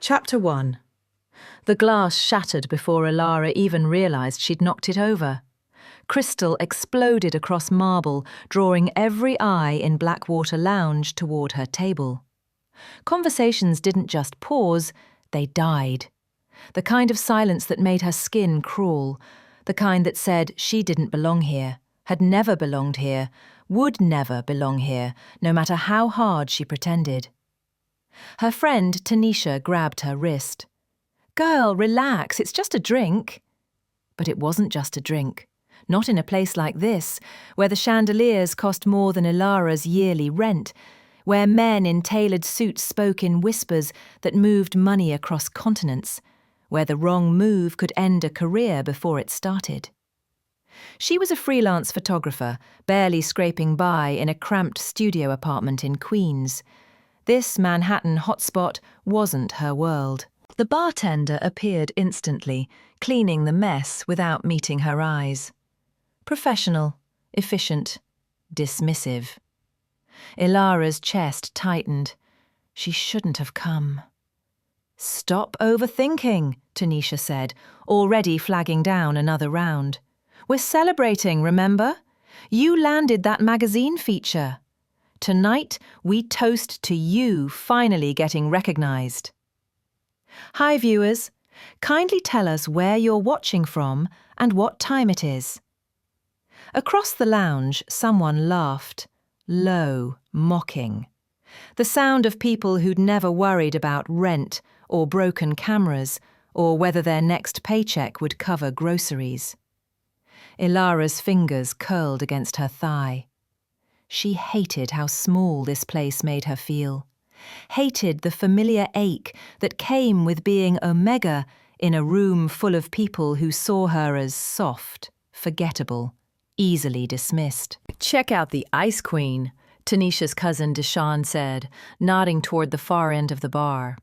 Chapter 1. The glass shattered before Elara even realized she'd knocked it over. Crystal exploded across marble, drawing every eye in Blackwater Lounge toward her table. Conversations didn't just pause, they died. The kind of silence that made her skin crawl, the kind that said she didn't belong here, had never belonged here, would never belong here, no matter how hard she pretended. Her friend Tanisha grabbed her wrist. "Girl, relax, it's just a drink." But it wasn't just a drink. Not in a place like this, where the chandeliers cost more than Elara's yearly rent, where men in tailored suits spoke in whispers that moved money across continents, where the wrong move could end a career before it started. She was a freelance photographer, barely scraping by in a cramped studio apartment in Queens. This Manhattan hotspot wasn't her world. The bartender appeared instantly, cleaning the mess without meeting her eyes. Professional, efficient, dismissive. Elara's chest tightened. She shouldn't have come. "Stop overthinking," Tanisha said, already flagging down another round. "We're celebrating, remember? You landed that magazine feature. Tonight, we toast to you finally getting recognized." Hi viewers, kindly tell us where you're watching from and what time it is. Across the lounge, someone laughed, low, mocking. The sound of people who'd never worried about rent or broken cameras or whether their next paycheck would cover groceries. Elara's fingers curled against her thigh. She hated how small this place made her feel. Hated the familiar ache that came with being Omega in a room full of people who saw her as soft, forgettable, easily dismissed. "Check out the Ice Queen," Tanisha's cousin Deshawn said, nodding toward the far end of the bar.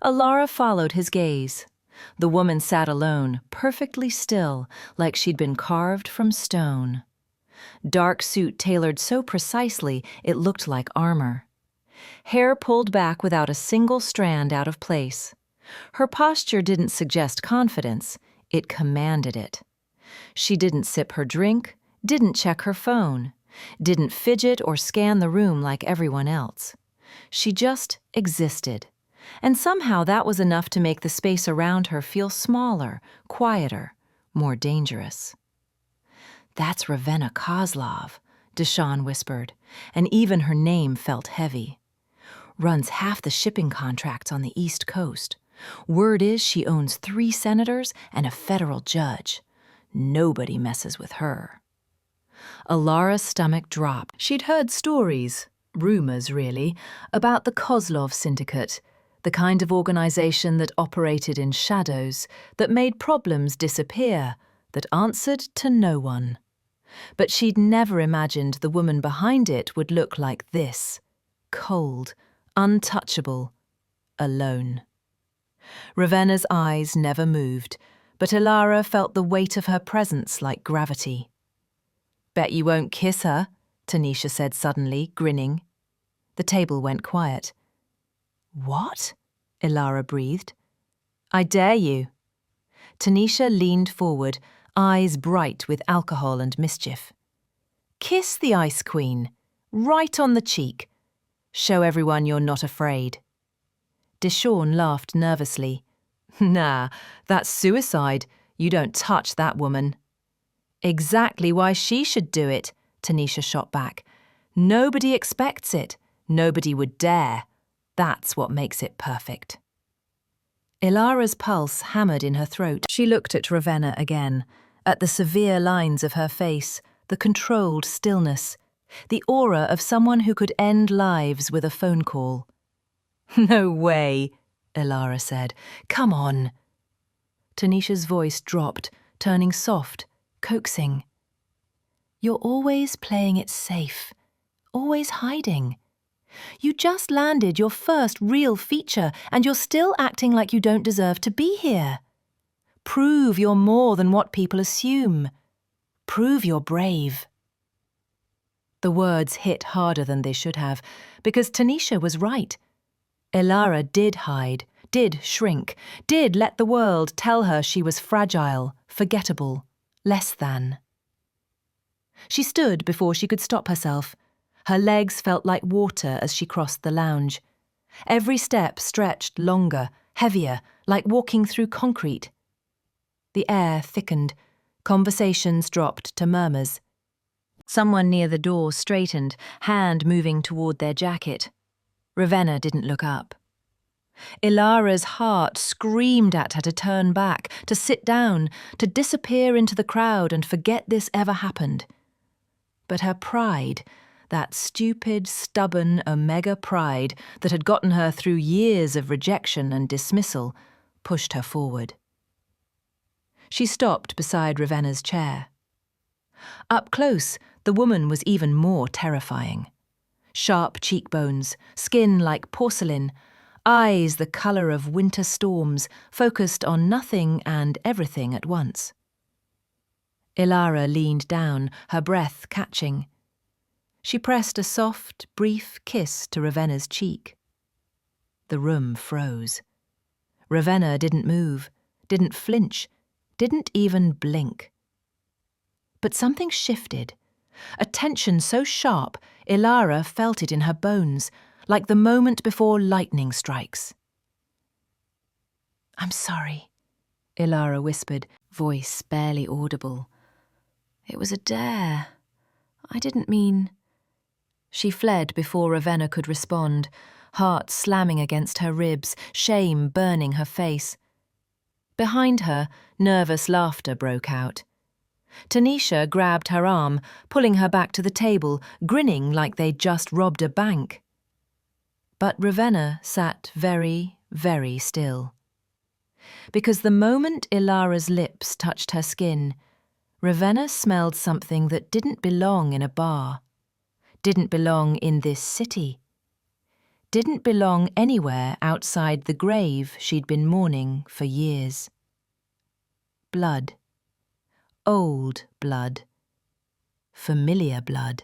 Elara followed his gaze. The woman sat alone, perfectly still, like she'd been carved from stone. Dark suit tailored so precisely it looked like armor. Hair pulled back without a single strand out of place. Her posture didn't suggest confidence, it commanded it. She didn't sip her drink, didn't check her phone, didn't fidget or scan the room like everyone else. She just existed, and somehow that was enough to make the space around her feel smaller, quieter, more dangerous. "That's Ravenna Kozlov," Deshawn whispered, and even her name felt heavy. "Runs half the shipping contracts on the East Coast. Word is she owns 3 senators and a federal judge. Nobody messes with her." Elara's stomach dropped. She'd heard stories, rumors really, about the Kozlov Syndicate, the kind of organization that operated in shadows, that made problems disappear, that answered to no one. But she'd never imagined the woman behind it would look like this, cold, untouchable, alone. Ravenna's eyes never moved, but Elara felt the weight of her presence like gravity. "Bet you won't kiss her," Tanisha said suddenly, grinning. The table went quiet. "What?" Elara breathed. "I dare you." Tanisha leaned forward, eyes bright with alcohol and mischief. "Kiss the Ice Queen, right on the cheek. Show everyone you're not afraid." Deshawn laughed nervously. "Nah, that's suicide. You don't touch that woman." "Exactly why she should do it," Tanisha shot back. "Nobody expects it. Nobody would dare. That's what makes it perfect." Elara's pulse hammered in her throat. She looked at Ravenna again, at the severe lines of her face, the controlled stillness, the aura of someone who could end lives with a phone call. "No way," Elara said. "Come on." Tanisha's voice dropped, turning soft, coaxing. "You're always playing it safe, always hiding. You just landed your first real feature and you're still acting like you don't deserve to be here. Prove you're more than what people assume. Prove you're brave." The words hit harder than they should have, because Tanisha was right. Elara did hide, did shrink, did let the world tell her she was fragile, forgettable, less than. She stood before she could stop herself. Her legs felt like water as she crossed the lounge. Every step stretched longer, heavier, like walking through concrete. The air thickened. Conversations dropped to murmurs. Someone near the door straightened, hand moving toward their jacket. Ravenna didn't look up. Elara's heart screamed at her to turn back, to sit down, to disappear into the crowd and forget this ever happened. But her pride, that stupid, stubborn Omega pride that had gotten her through years of rejection and dismissal, pushed her forward. She stopped beside Ravenna's chair. Up close, the woman was even more terrifying. Sharp cheekbones, skin like porcelain, eyes the colour of winter storms, focused on nothing and everything at once. Elara leaned down, her breath catching. She pressed a soft, brief kiss to Ravenna's cheek. The room froze. Ravenna didn't move, didn't flinch, didn't even blink. But something shifted. A tension so sharp, Elara felt it in her bones, like the moment before lightning strikes. "I'm sorry," Elara whispered, voice barely audible. "It was a dare. I didn't mean—" She fled before Ravenna could respond, heart slamming against her ribs, shame burning her face. Behind her, nervous laughter broke out. Tanisha grabbed her arm, pulling her back to the table, grinning like they'd just robbed a bank. But Ravenna sat very, very still. Because the moment Elara's lips touched her skin, Ravenna smelled something that didn't belong in a bar, didn't belong in this city, didn't belong anywhere outside the grave she'd been mourning for years. Blood. Old blood. Familiar blood.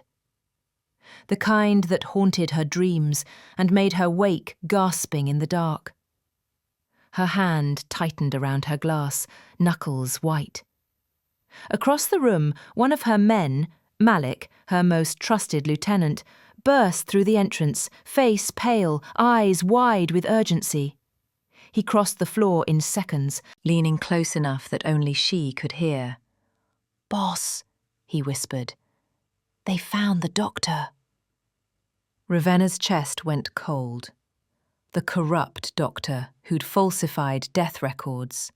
The kind that haunted her dreams and made her wake gasping in the dark. Her hand tightened around her glass, knuckles white. Across the room, one of her men, Malik, her most trusted lieutenant, burst through the entrance, face pale, eyes wide with urgency. He crossed the floor in seconds, leaning close enough that only she could hear. "Boss," he whispered. "They found the doctor." Ravenna's chest went cold. The corrupt doctor who'd falsified death records.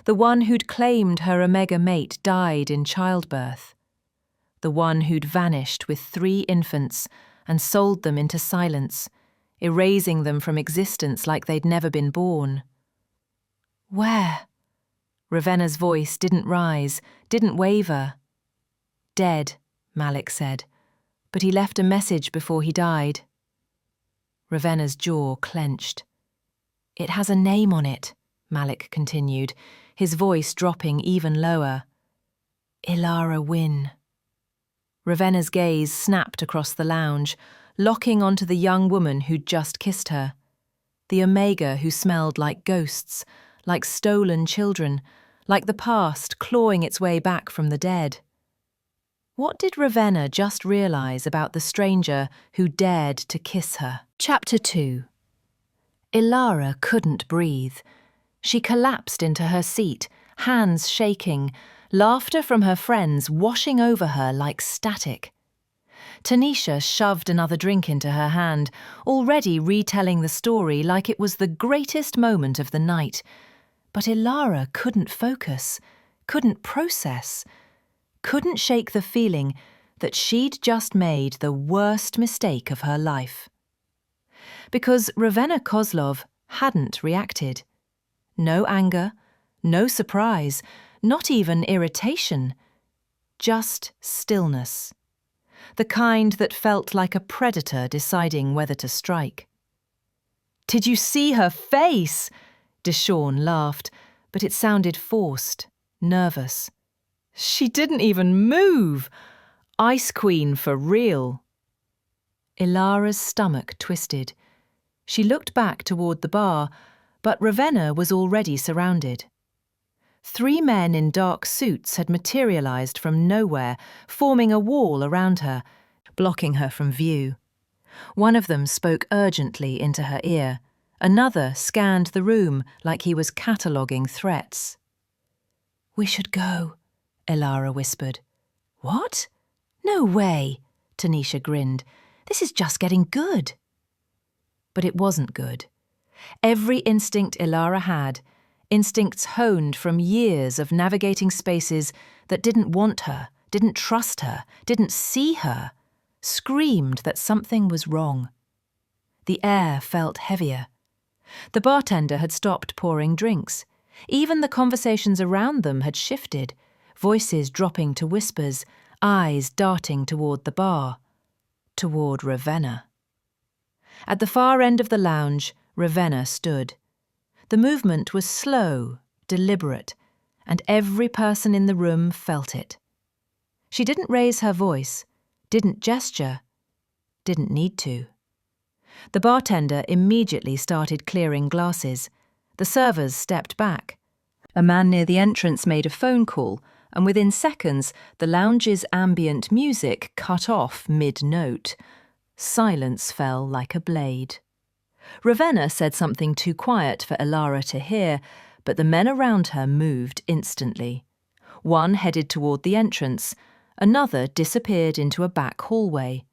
The one who'd claimed her Omega mate died in childbirth. The one who'd vanished with 3 infants and sold them into silence, erasing them from existence like they'd never been born. "Where?" Ravenna's voice didn't rise, didn't waver. "Dead," Malik said, "but he left a message before he died." Ravenna's jaw clenched. "It has a name on it," Malik continued, his voice dropping even lower. "Elara Wynn." Ravenna's gaze snapped across the lounge, locking onto the young woman who'd just kissed her. The Omega who smelled like ghosts, like stolen children, like the past clawing its way back from the dead. What did Ravenna just realize about the stranger who dared to kiss her? Chapter 2. Elara couldn't breathe. She collapsed into her seat, hands shaking, laughter from her friends washing over her like static. Tanisha shoved another drink into her hand, already retelling the story like it was the greatest moment of the night. But Elara couldn't focus, couldn't process, couldn't shake the feeling that she'd just made the worst mistake of her life. Because Ravenna Kozlov hadn't reacted. No anger, no surprise, not even irritation. Just stillness. The kind that felt like a predator deciding whether to strike. "Did you see her face?" Deshawn laughed, but it sounded forced, nervous. "She didn't even move. Ice Queen for real." Elara's stomach twisted. She looked back toward the bar, But Ravenna was already surrounded. 3 men in dark suits had materialized from nowhere, forming a wall around her, blocking her from view. One of them spoke urgently into her ear. Another scanned the room like he was cataloguing threats. "We should go," Elara whispered. "What? No way," Tanisha grinned. "This is just getting good." But it wasn't good. Every instinct Elara had, instincts honed from years of navigating spaces that didn't want her, didn't trust her, didn't see her, screamed that something was wrong. The air felt heavier. The bartender had stopped pouring drinks. Even the conversations around them had shifted, voices dropping to whispers, eyes darting toward the bar, toward Ravenna. At the far end of the lounge, Ravenna stood. The movement was slow, deliberate, and every person in the room felt it. She didn't raise her voice, didn't gesture, didn't need to. The bartender immediately started clearing glasses. The servers stepped back. A man near the entrance made a phone call, and within seconds, the lounge's ambient music cut off mid-note. Silence fell like a blade. Ravenna said something too quiet for Elara to hear, but the men around her moved instantly. One headed toward the entrance, another disappeared into a back hallway.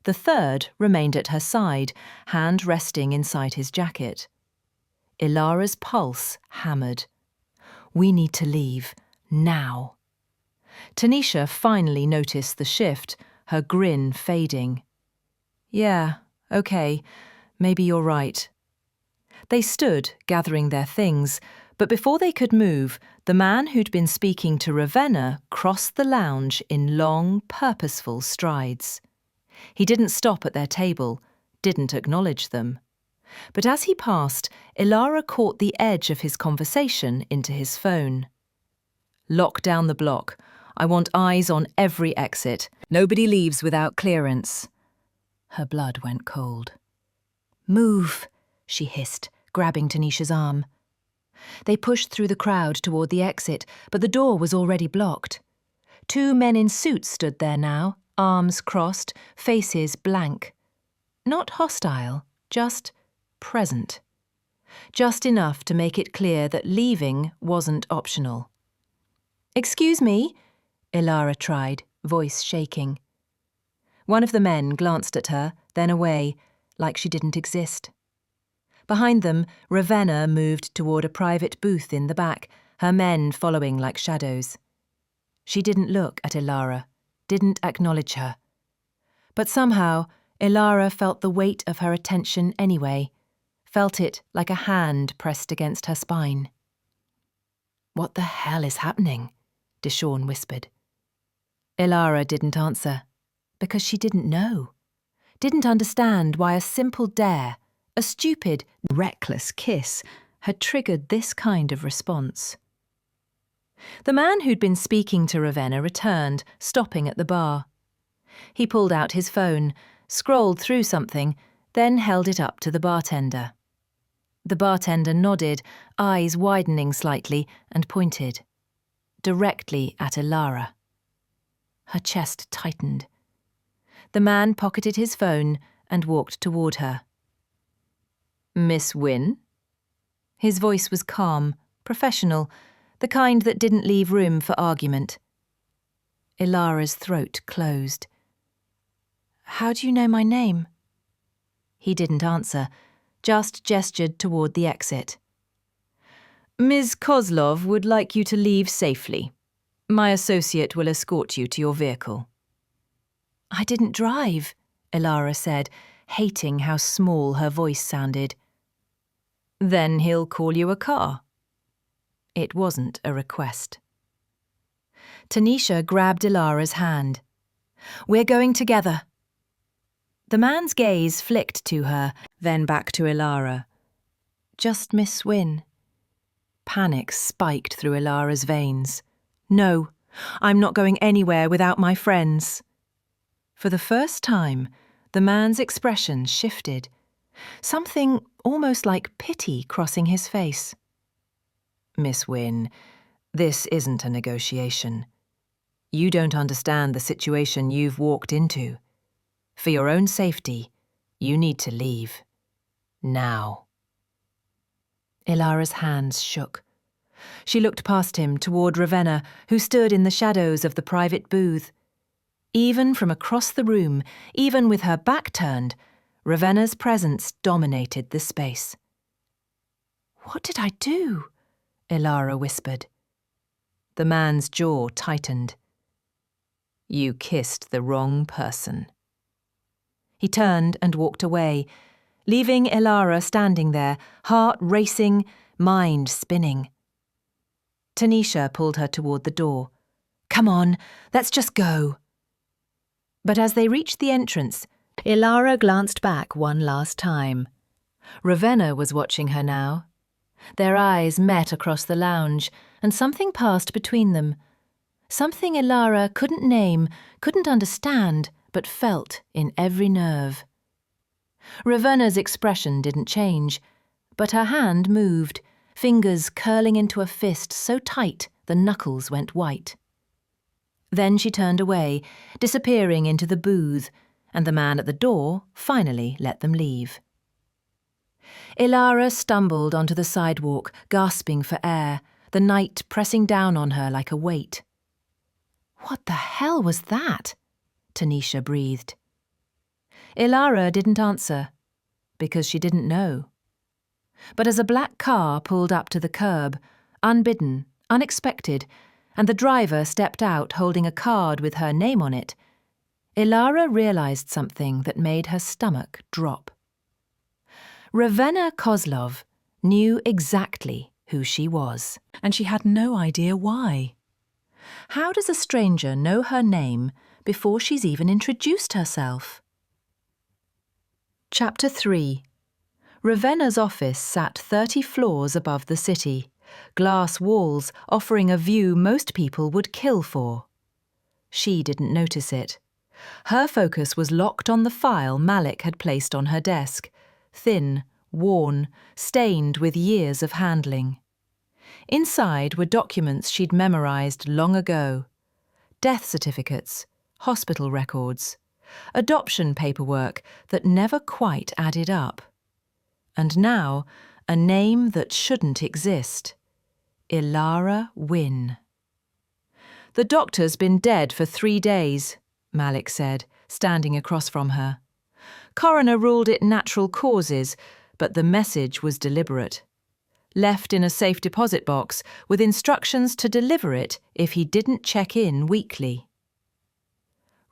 The third remained at her side, hand resting inside his jacket. Elara's pulse hammered. "We need to leave, now." Tanisha finally noticed the shift, her grin fading. "Yeah, okay, maybe you're right." They stood, gathering their things, but before they could move, the man who'd been speaking to Ravenna crossed the lounge in long, purposeful strides. He didn't stop at their table, didn't acknowledge them. But as he passed, Elara caught the edge of his conversation into his phone. "Lock down the block. I want eyes on every exit. Nobody leaves without clearance." Her blood went cold. "Move," she hissed, grabbing Tanisha's arm. They pushed through the crowd toward the exit, but the door was already blocked. 2 men in suits stood there now, arms crossed, faces blank. Not hostile, just present. Just enough to make it clear that leaving wasn't optional. "Excuse me," Elara tried, voice shaking. One of the men glanced at her, then away, like she didn't exist. Behind them, Ravenna moved toward a private booth in the back, her men following like shadows. She didn't look at Elara, didn't acknowledge her. But somehow, Elara felt the weight of her attention anyway, felt it like a hand pressed against her spine. "What the hell is happening?" Deshawn whispered. Elara didn't answer, because she didn't know. Didn't understand why a simple dare, a stupid, reckless kiss, had triggered this kind of response. The man who'd been speaking to Ravenna returned, stopping at the bar. He pulled out his phone, scrolled through something, then held it up to the bartender. The bartender nodded, eyes widening slightly, and pointed. Directly at Elara. Her chest tightened. The man pocketed his phone and walked toward her. "Miss Wynn?" His voice was calm, professional, the kind that didn't leave room for argument. Elara's throat closed. "How do you know my name?" He didn't answer, just gestured toward the exit. "Ms. Kozlov would like you to leave safely. My associate will escort you to your vehicle." "I didn't drive," Elara said, hating how small her voice sounded. "Then he'll call you a car." It wasn't a request. Tanisha grabbed Elara's hand. "We're going together." The man's gaze flicked to her, then back to Elara. "Just Miss Wynn." Panic spiked through Elara's veins. "No, I'm not going anywhere without my friends." For the first time, the man's expression shifted. something almost like pity crossing his face. "Miss Wynn, this isn't a negotiation. You don't understand the situation you've walked into. For your own safety, you need to leave. Now." Elara's hands shook. She looked past him toward Ravenna, who stood in the shadows of the private booth. Even from across the room, even with her back turned, Ravenna's presence dominated the space. "What did I do?" Elara whispered. The man's jaw tightened. "You kissed the wrong person." He turned and walked away, leaving Elara standing there, heart racing, mind spinning. Tanisha pulled her toward the door. "Come on, let's just go." But as they reached the entrance, Elara glanced back one last time. Ravenna was watching her now. Their eyes met across the lounge, and something passed between them. Something Elara couldn't name, couldn't understand, but felt in every nerve. Ravenna's expression didn't change, but her hand moved, fingers curling into a fist so tight the knuckles went white. Then she turned away, disappearing into the booth, and the man at the door finally let them leave. Elara stumbled onto the sidewalk, gasping for air, the night pressing down on her like a weight. "What the hell was that?" Tanisha breathed. Elara didn't answer, because she didn't know. But as a black car pulled up to the curb, unbidden, unexpected, and the driver stepped out holding a card with her name on it, Elara realized something that made her stomach drop. Ravenna Kozlov knew exactly who she was, and she had no idea why. How does a stranger know her name before she's even introduced herself? Chapter 3. Ravenna's office sat 30 floors above the city, glass walls offering a view most people would kill for. She didn't notice it. Her focus was locked on the file Malik had placed on her desk, thin, worn, stained with years of handling. Inside were documents she'd memorized long ago. Death certificates, hospital records, adoption paperwork that never quite added up. And now, a name that shouldn't exist. Elara Wynn. "The doctor's been dead for 3 days," Malik said, standing across from her. "Coroner ruled it natural causes, but the message was deliberate. Left in a safe deposit box with instructions to deliver it if he didn't check in weekly."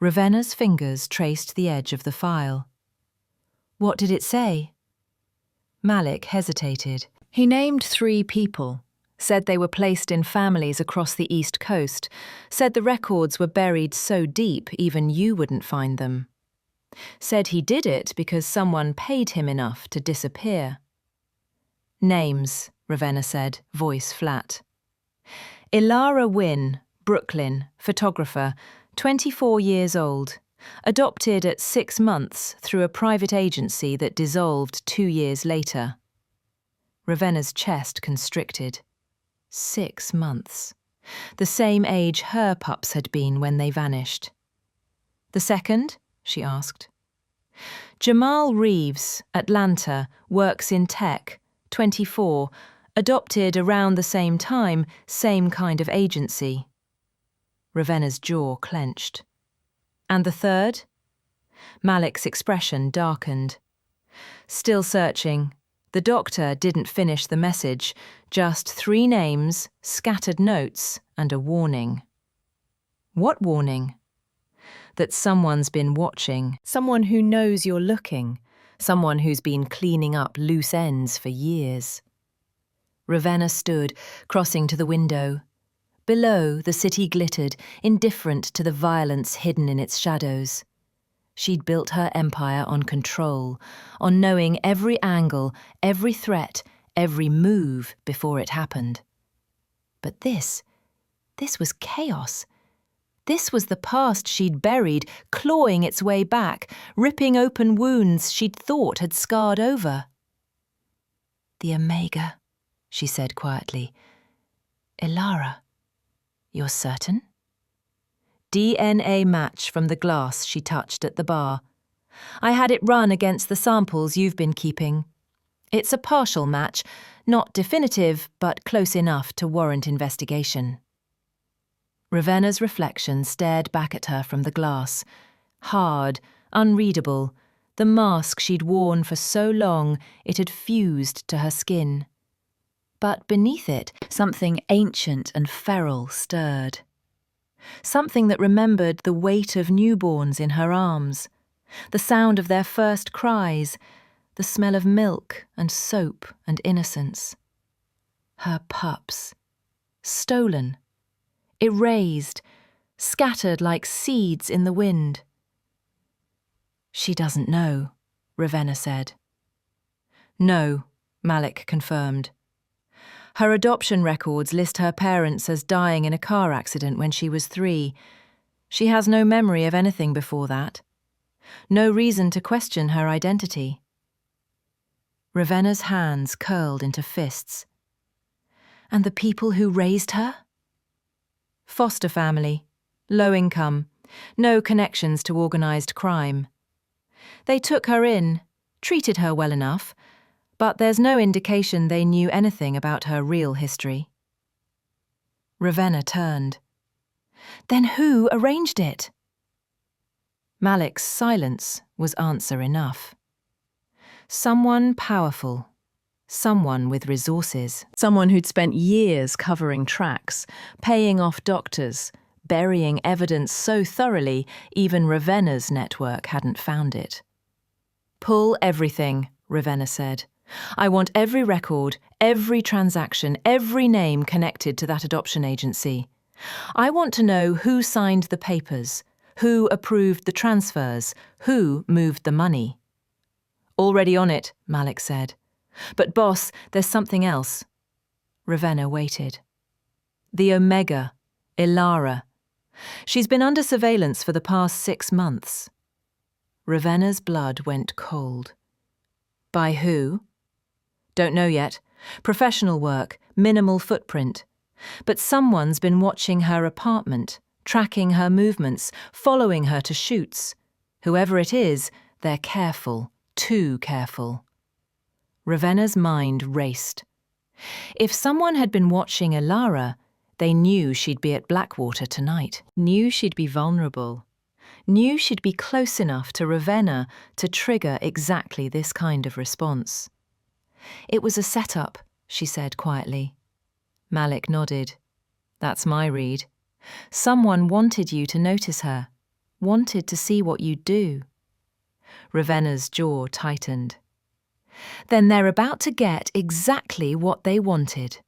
Ravenna's fingers traced the edge of the file. "What did it say?" Malik hesitated. He named 3 people, said they were placed in families across the East Coast, said the records were buried so deep even you wouldn't find them. Said he did it because someone paid him enough to disappear. "Names," Ravenna said, voice flat. Elara Wynn, Brooklyn, photographer, 24 years old, adopted at 6 months through a private agency that dissolved 2 years later. Ravenna's chest constricted. 6 months. The same age her pups had been when they vanished. "The second?" she asked. Jamal Reeves, Atlanta, works in tech, 24, adopted around the same time, same kind of agency. Ravenna's jaw clenched. "And the third?" Malik's expression darkened. Still searching, the doctor didn't finish the message, just 3 names, scattered notes, and a warning. What warning? That someone's been watching, someone who knows you're looking, someone who's been cleaning up loose ends for years. Ravenna stood, crossing to the window. Below, the city glittered, indifferent to the violence hidden in its shadows. She'd built her empire on control, on knowing every angle, every threat, every move before it happened. But this was chaos. This was the past she'd buried, clawing its way back, ripping open wounds she'd thought had scarred over. "The Omega," she said quietly. "Elara, you're certain?" DNA match from the glass she touched at the bar. "I had it run against the samples you've been keeping. It's a partial match, not definitive, but close enough to warrant investigation." Ravenna's reflection stared back at her from the glass. Hard, unreadable, the mask she'd worn for so long it had fused to her skin. But beneath it, something ancient and feral stirred. Something that remembered the weight of newborns in her arms, the sound of their first cries, the smell of milk and soap and innocence. Her pups. Stolen. Erased. Scattered like seeds in the wind. "She doesn't know," Ravenna said. "No," Malik confirmed. "Her adoption records list her parents as dying in a car accident when she was 3. She has no memory of anything before that. No reason to question her identity." Ravenna's hands curled into fists. "And the people who raised her?" "Foster family, low income, no connections to organised crime. They took her in, treated her well enough, but there's no indication they knew anything about her real history." Ravenna turned. "Then who arranged it?" Malik's silence was answer enough. Someone powerful. Someone with resources. Someone who'd spent years covering tracks, paying off doctors, burying evidence so thoroughly even Ravenna's network hadn't found it. "Pull everything," Ravenna said. "I want every record, every transaction, every name connected to that adoption agency. I want to know who signed the papers, who approved the transfers, who moved the money." "Already on it," Malik said. "But boss, there's something else." Ravenna waited. "The Omega, Elara. She's been under surveillance for the past 6 months." Ravenna's blood went cold. "By who?" "Don't know yet. Professional work, minimal footprint. But someone's been watching her apartment, tracking her movements, following her to shoots. Whoever it is, they're careful, too careful." Ravenna's mind raced. If someone had been watching Elara, they knew she'd be at Blackwater tonight, knew she'd be vulnerable, knew she'd be close enough to Ravenna to trigger exactly this kind of response. "It was a setup," she said quietly. Malik nodded. "That's my read. Someone wanted you to notice her, wanted to see what you'd do." Ravenna's jaw tightened. "Then they're about to get exactly what they wanted."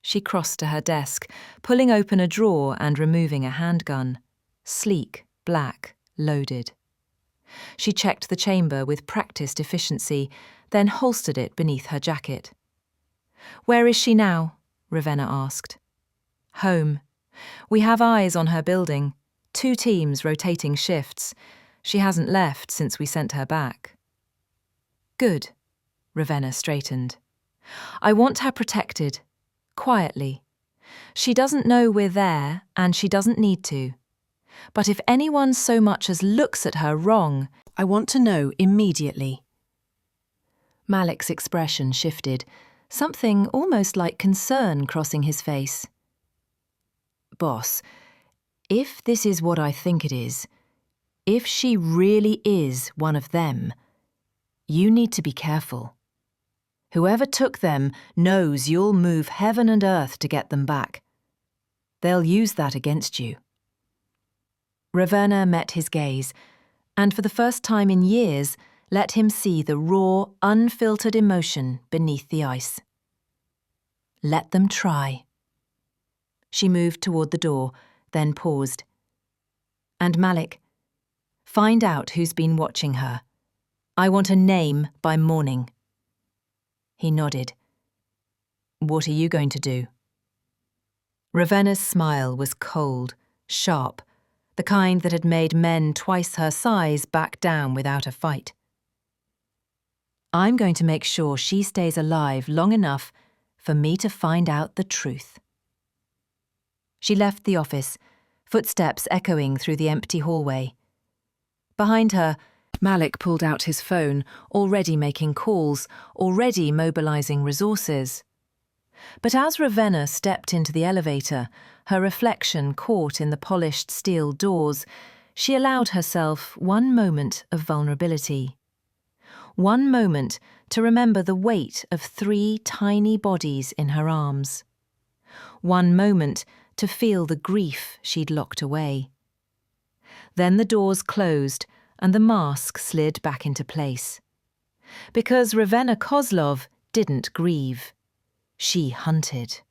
She crossed to her desk, pulling open a drawer and removing a handgun. Sleek, black, loaded. She checked the chamber with practiced efficiency, then holstered it beneath her jacket. "Where is she now?" Ravenna asked. "Home. We have eyes on her building. 2 teams rotating shifts. She hasn't left since we sent her back." "Good." Ravenna straightened. "I want her protected. Quietly. She doesn't know we're there, and she doesn't need to. But if anyone so much as looks at her wrong, I want to know immediately." Malik's expression shifted, something almost like concern crossing his face. "Boss, if this is what I think it is, if she really is one of them, you need to be careful. Whoever took them knows you'll move heaven and earth to get them back. They'll use that against you." Ravenna met his gaze, and for the first time in years, let him see the raw, unfiltered emotion beneath the ice. "Let them try." She moved toward the door, then paused. "And Malik, find out who's been watching her. I want a name by morning." He nodded. "What are you going to do?" Ravenna's smile was cold, sharp, the kind that had made men twice her size back down without a fight. I'm going to make sure she stays alive long enough for me to find out the truth. She left the office, footsteps echoing through the empty hallway. Behind her, Malik pulled out his phone, already making calls, already mobilizing resources. But as Ravenna stepped into the elevator, her reflection caught in the polished steel doors, she allowed herself one moment of vulnerability. One moment to remember the weight of 3 tiny bodies in her arms. One moment to feel the grief she'd locked away. Then the doors closed and the mask slid back into place. Because Ravenna Kozlov didn't grieve. She hunted.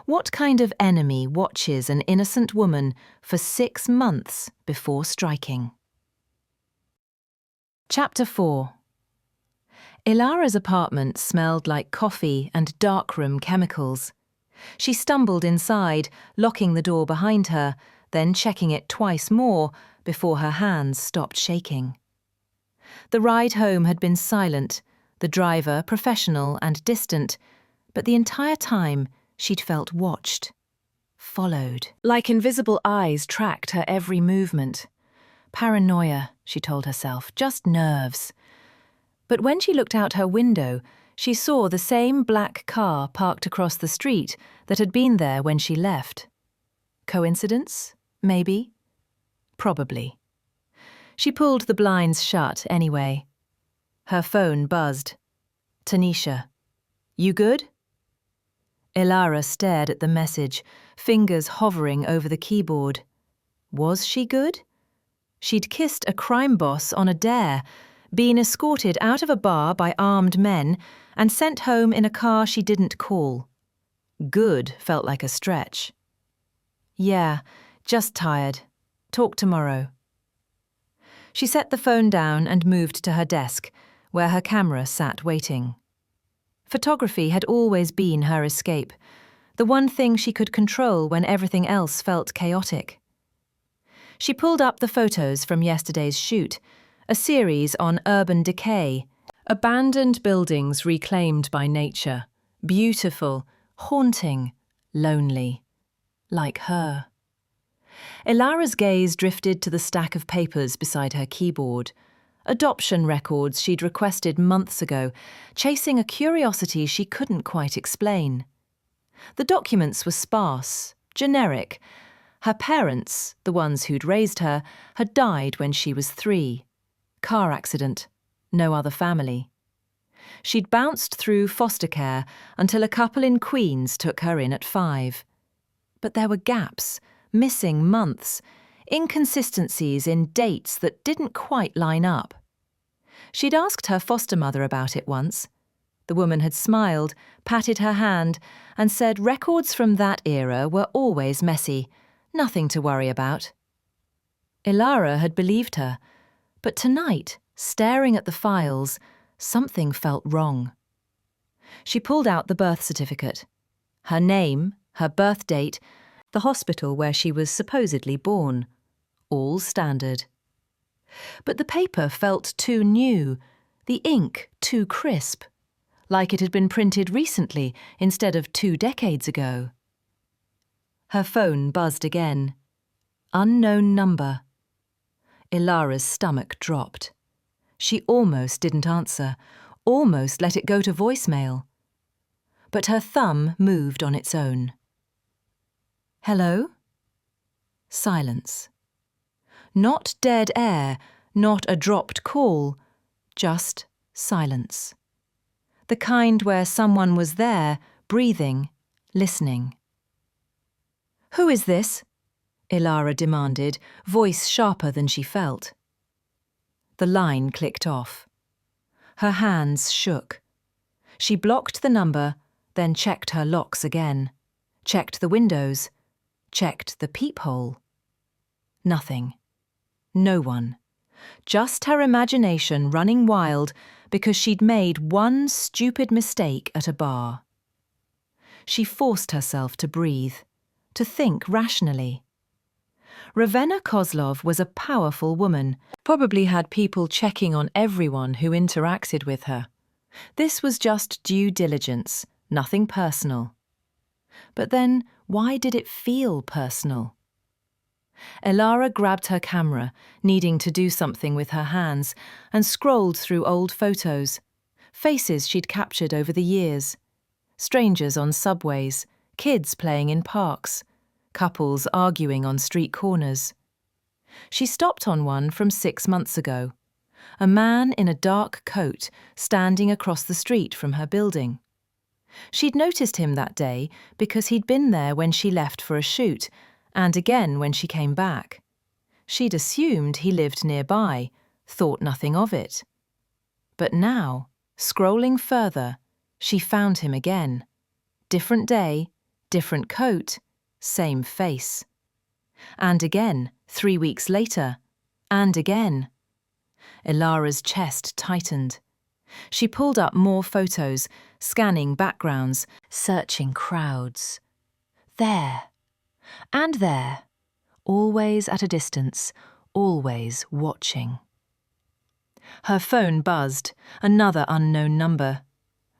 What kind of enemy watches an innocent woman for 6 months before striking? Chapter 4. Elara's apartment smelled like coffee and darkroom chemicals. She stumbled inside, locking the door behind her, then checking it twice more before her hands stopped shaking. The ride home had been silent, the driver professional and distant, but the entire time she'd felt watched, followed. Like invisible eyes tracked her every movement. Paranoia, she told herself, just nerves. But when she looked out her window, she saw the same black car parked across the street that had been there when she left. Coincidence? Maybe. Probably. She pulled the blinds shut anyway. Her phone buzzed. Tanisha. You good? Elara stared at the message, fingers hovering over the keyboard. Was she good? She'd kissed a crime boss on a dare, been escorted out of a bar by armed men, and sent home in a car she didn't call. Good felt like a stretch. Yeah, just tired. Talk tomorrow. She set the phone down and moved to her desk, where her camera sat waiting. Photography had always been her escape, the one thing she could control when everything else felt chaotic. She pulled up the photos from yesterday's shoot, a series on urban decay, abandoned buildings reclaimed by nature, beautiful, haunting, lonely, like her. Elara's gaze drifted to the stack of papers beside her keyboard, adoption records she'd requested months ago, chasing a curiosity she couldn't quite explain. The documents were sparse, generic. Her parents, the ones who'd raised her, had died when she was 3. Car accident, no other family. She'd bounced through foster care until a couple in Queens took her in at 5. But there were gaps, missing months, inconsistencies in dates that didn't quite line up. She'd asked her foster mother about it once. The woman had smiled, patted her hand, and said records from that era were always messy, nothing to worry about. Elara had believed her, but tonight, staring at the files, something felt wrong. She pulled out the birth certificate. Her name, her birth date, the hospital where she was supposedly born. All standard. But the paper felt too new, the ink too crisp, like it had been printed recently instead of 2 decades ago. Her phone buzzed again. Unknown number. Elara's stomach dropped. She almost didn't answer, almost let it go to voicemail. But her thumb moved on its own. Hello? Silence. Not dead air, not a dropped call, just silence. The kind where someone was there, breathing, listening. Who is this? Elara demanded, voice sharper than she felt. The line clicked off. Her hands shook. She blocked the number, then checked her locks again, checked the windows, checked the peephole. Nothing. No one. Just her imagination running wild because she'd made one stupid mistake at a bar. She forced herself to breathe, to think rationally. Ravenna Kozlov was a powerful woman, probably had people checking on everyone who interacted with her. This was just due diligence, nothing personal. But then, why did it feel personal? Elara grabbed her camera, needing to do something with her hands, and scrolled through old photos. Faces she'd captured over the years. Strangers on subways, kids playing in parks, couples arguing on street corners. She stopped on one from 6 months ago. A man in a dark coat standing across the street from her building. She'd noticed him that day because he'd been there when she left for a shoot, and again when she came back. She'd assumed he lived nearby, thought nothing of it. But now, scrolling further, she found him again. Different day, different coat, same face. And again, 3 weeks later, and again. Elara's chest tightened. She pulled up more photos, scanning backgrounds, searching crowds. There. And there. Always at a distance, always watching. Her phone buzzed, another unknown number.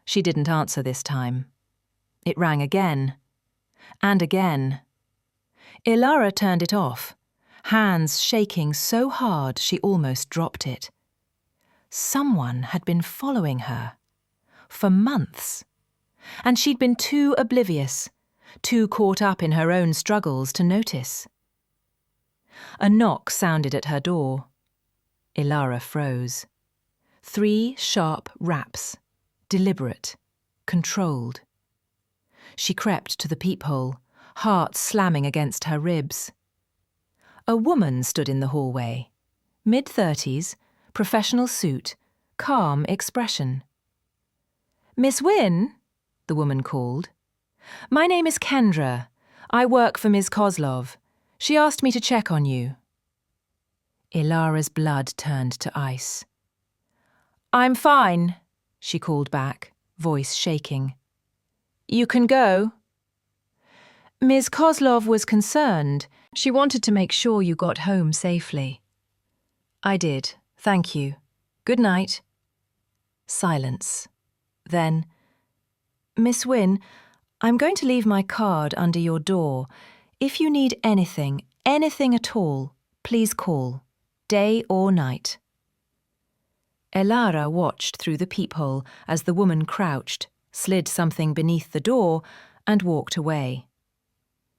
She didn't answer this time. It rang again. And again. Elara turned it off, hands shaking so hard she almost dropped it. Someone had been following her. For months. And she'd been too oblivious, too caught up in her own struggles to notice. A knock sounded at her door. Elara froze. 3 sharp raps, deliberate, controlled. She crept to the peephole, heart slamming against her ribs. A woman stood in the hallway, mid-30s, professional suit, calm expression. "Miss Wynn?" the woman called. "My name is Kendra. I work for Ms. Kozlov. She asked me to check on you." Elara's blood turned to ice. "I'm fine," she called back, voice shaking. "You can go." Ms. Kozlov was concerned. She wanted to make sure you got home safely. "I did, thank you. Good night." Silence. Then, "Miss Wynn, I'm going to leave my card under your door. If you need anything at all, please call, day or night." Elara watched through the peephole as the woman crouched, slid something beneath the door, and walked away.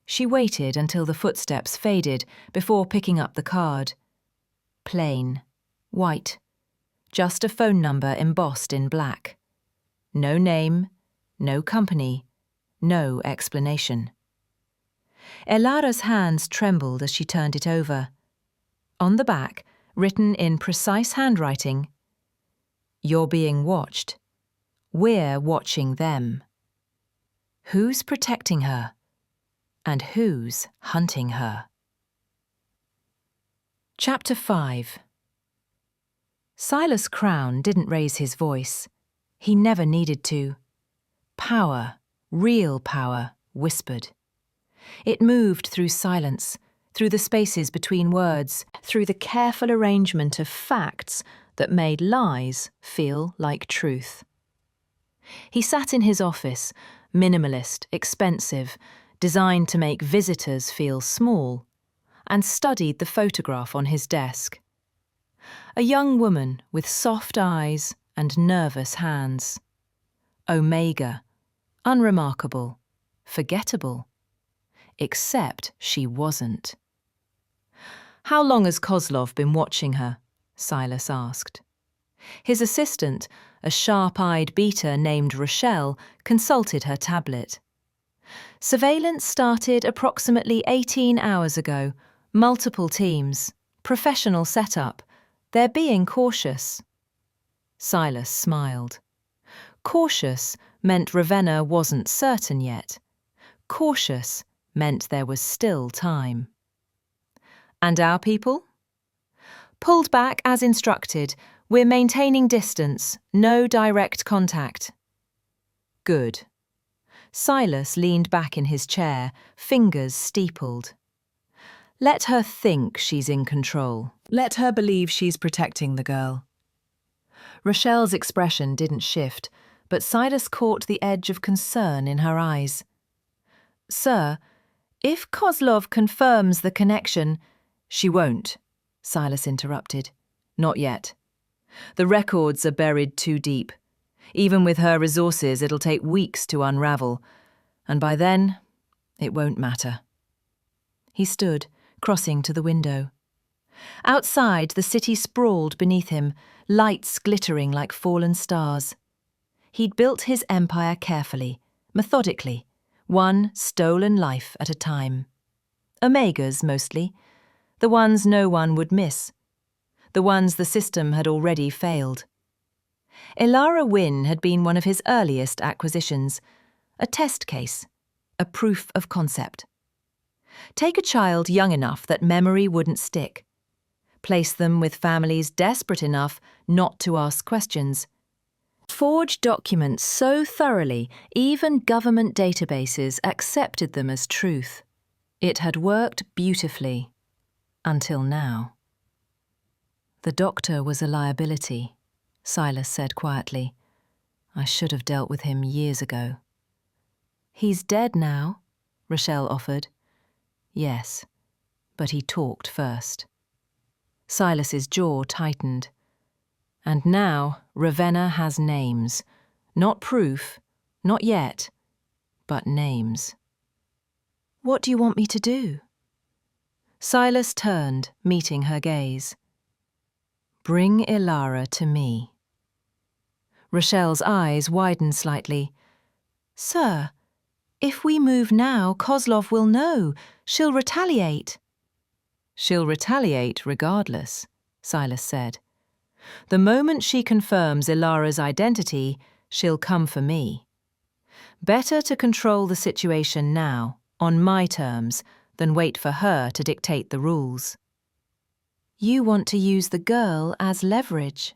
She waited until the footsteps faded before picking up the card. Plain, white, just a phone number embossed in black. No name, no company, no explanation. Elara's hands trembled as she turned it over. On the back, written in precise handwriting, "You're being watched. We're watching them." Who's protecting her? And who's hunting her? Chapter 5. Silas Crowne didn't raise his voice. He never needed to. Power, real power, whispered. It moved through silence, through the spaces between words, through the careful arrangement of facts that made lies feel like truth. He sat in his office, minimalist, expensive, designed to make visitors feel small, and studied the photograph on his desk. A young woman with soft eyes and nervous hands. Omega, unremarkable, forgettable. Except she wasn't. "How long has Kozlov been watching her?" Silas asked. His assistant, a sharp-eyed beater named Rochelle, consulted her tablet. "Surveillance started approximately 18 hours ago. Multiple teams. Professional setup. They're being cautious." Silas smiled. Cautious meant Ravenna wasn't certain yet. Cautious meant there was still time. "And our people?" "Pulled back as instructed. We're maintaining distance. No direct contact." "Good." Silas leaned back in his chair, fingers steepled. Let her think she's in control. Let her believe she's protecting the girl. Rochelle's expression didn't shift, but Silas caught the edge of concern in her eyes. "Sir, if Kozlov confirms the connection—" "She won't," Silas interrupted. "Not yet. The records are buried too deep. Even with her resources, it'll take weeks to unravel, and by then, it won't matter." He stood, crossing to the window. Outside, the city sprawled beneath him, lights glittering like fallen stars. He'd built his empire carefully, methodically, one stolen life at a time. Omegas, mostly. The ones no one would miss. The ones the system had already failed. Elara Wynn had been one of his earliest acquisitions, a test case, a proof of concept. Take a child young enough that memory wouldn't stick. Place them with families desperate enough not to ask questions. Forge documents so thoroughly, even government databases accepted them as truth. It had worked beautifully. Until now. "The doctor was a liability," Silas said quietly. "I should have dealt with him years ago." "He's dead now," Rochelle offered. "Yes, but he talked first." Silas's jaw tightened. "And now Ravenna has names. Not proof, not yet, but names." "What do you want me to do?" Silas turned, meeting her gaze. "Bring Elara to me." Rochelle's eyes widened slightly. "Sir, if we move now, Kozlov will know. She'll retaliate." "She'll retaliate regardless," Silas said. "The moment she confirms Elara's identity, she'll come for me. Better to control the situation now, on my terms, than wait for her to dictate the rules." "You want to use the girl as leverage."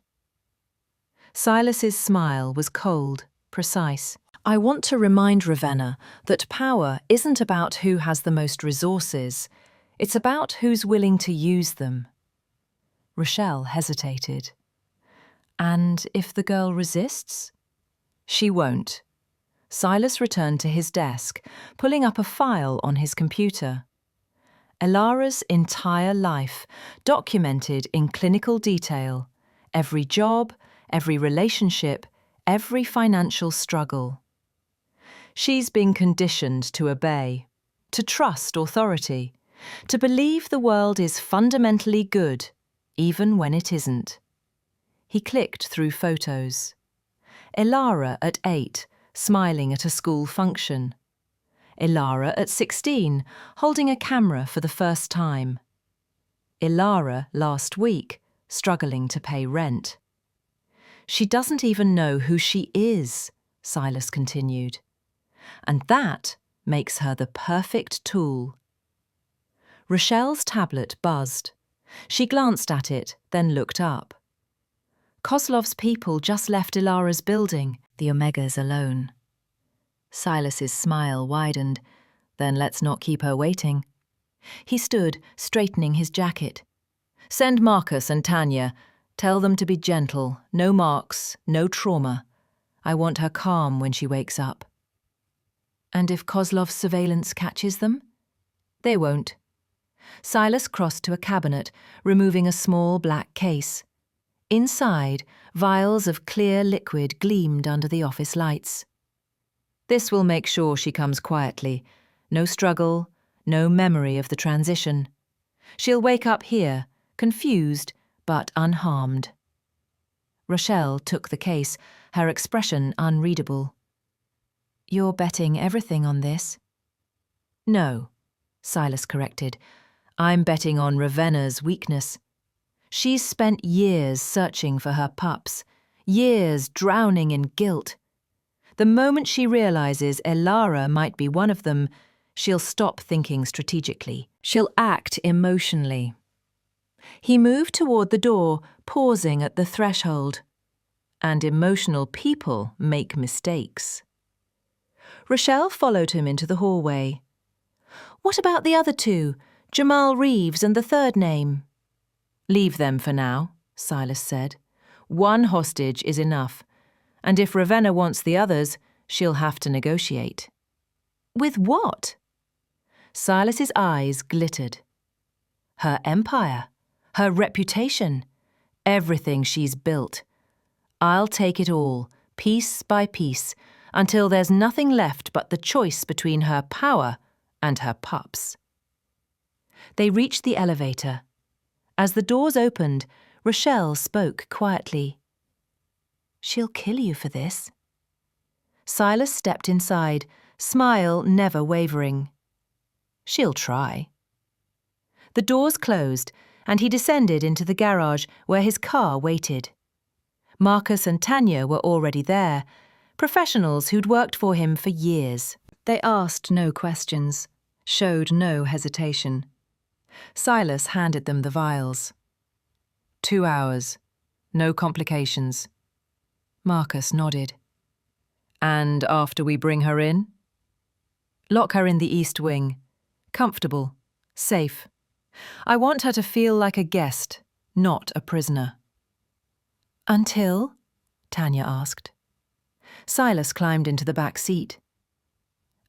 Silas's smile was cold, precise. "I want to remind Ravenna that power isn't about who has the most resources. It's about who's willing to use them." Rochelle hesitated. "And if the girl resists?" "She won't." Silas returned to his desk, pulling up a file on his computer. Elara's entire life, documented in clinical detail. Every job, every relationship, every financial struggle. She's been conditioned to obey, to trust authority, to believe the world is fundamentally good, even when it isn't. He clicked through photos. Elara at 8, smiling at a school function. Elara at 16, holding a camera for the first time. Elara last week, struggling to pay rent. "She doesn't even know who she is," Silas continued. "And that makes her the perfect tool." Rochelle's tablet buzzed. She glanced at it, then looked up. "Kozlov's people just left Elara's building, the Omegas alone." Silas's smile widened. "Then let's not keep her waiting." He stood, straightening his jacket. "Send Marcus and Tanya. Tell them to be gentle, no marks, no trauma. I want her calm when she wakes up." "And if Kozlov's surveillance catches them?" "They won't." Silas crossed to a cabinet, removing a small black case. Inside, vials of clear liquid gleamed under the office lights. "This will make sure she comes quietly. No struggle, no memory of the transition. She'll wake up here, confused but unharmed." Rochelle took the case, her expression unreadable. "You're betting everything on this?" "No," Silas corrected. "I'm betting on Ravenna's weakness. She's spent years searching for her pups, years drowning in guilt. The moment she realizes Elara might be one of them, she'll stop thinking strategically. She'll act emotionally." He moved toward the door, pausing at the threshold. "And emotional people make mistakes." Rochelle followed him into the hallway. "What about the other two? Jamal Reeves and the third name. Leave them for now, Silas said. One hostage is enough, and if Ravenna wants the others, she'll have to negotiate. With what? Silas's eyes glittered. Her empire, her reputation, everything she's built. I'll take it all, piece by piece, until there's nothing left but the choice between her power and her pups. They reached the elevator. As the doors opened, Rochelle spoke quietly. She'll kill you for this. Silas stepped inside, smile never wavering. She'll try. The doors closed, and he descended into the garage where his car waited. Marcus and Tanya were already there, professionals who'd worked for him for years. They asked no questions, showed no hesitation. Silas handed them the vials. 2 hours. No complications. Marcus nodded. And after we bring her in? Lock her in the East Wing. Comfortable. Safe. I want her to feel like a guest, not a prisoner. Until? Tanya asked. Silas climbed into the back seat.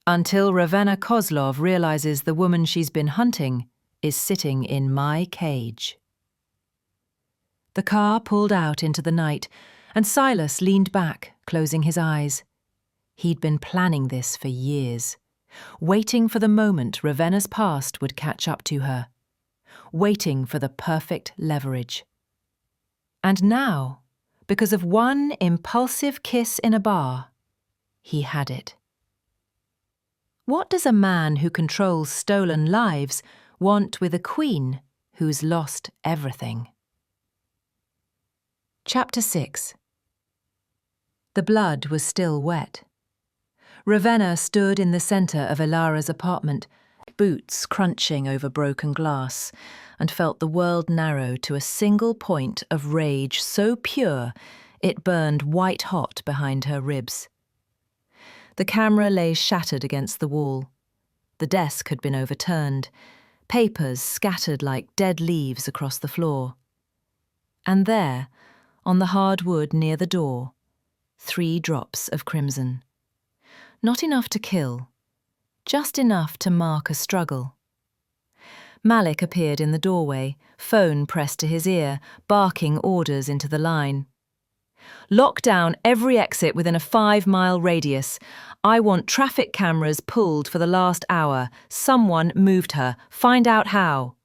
Until Ravenna Kozlov realizes the woman she's been hunting is sitting in my cage. The car pulled out into the night, and Silas leaned back, closing his eyes. He'd been planning this for years, waiting for the moment Ravenna's past would catch up to her, waiting for the perfect leverage. And now, because of one impulsive kiss in a bar, he had it. What does a man who controls stolen lives want with a queen who's lost everything? Chapter 6. The blood was still wet. Ravenna stood in the centre of Elara's apartment, boots crunching over broken glass, and felt the world narrow to a single point of rage so pure it burned white-hot behind her ribs. The camera lay shattered against the wall. The desk had been overturned, papers scattered like dead leaves across the floor. And there, on the hard wood near the door, 3 drops of crimson. Not enough to kill, just enough to mark a struggle. Malik appeared in the doorway, phone pressed to his ear, barking orders into the line. Lock down every exit within a 5-mile radius. I want traffic cameras pulled for the last hour. Someone moved her. Find out how.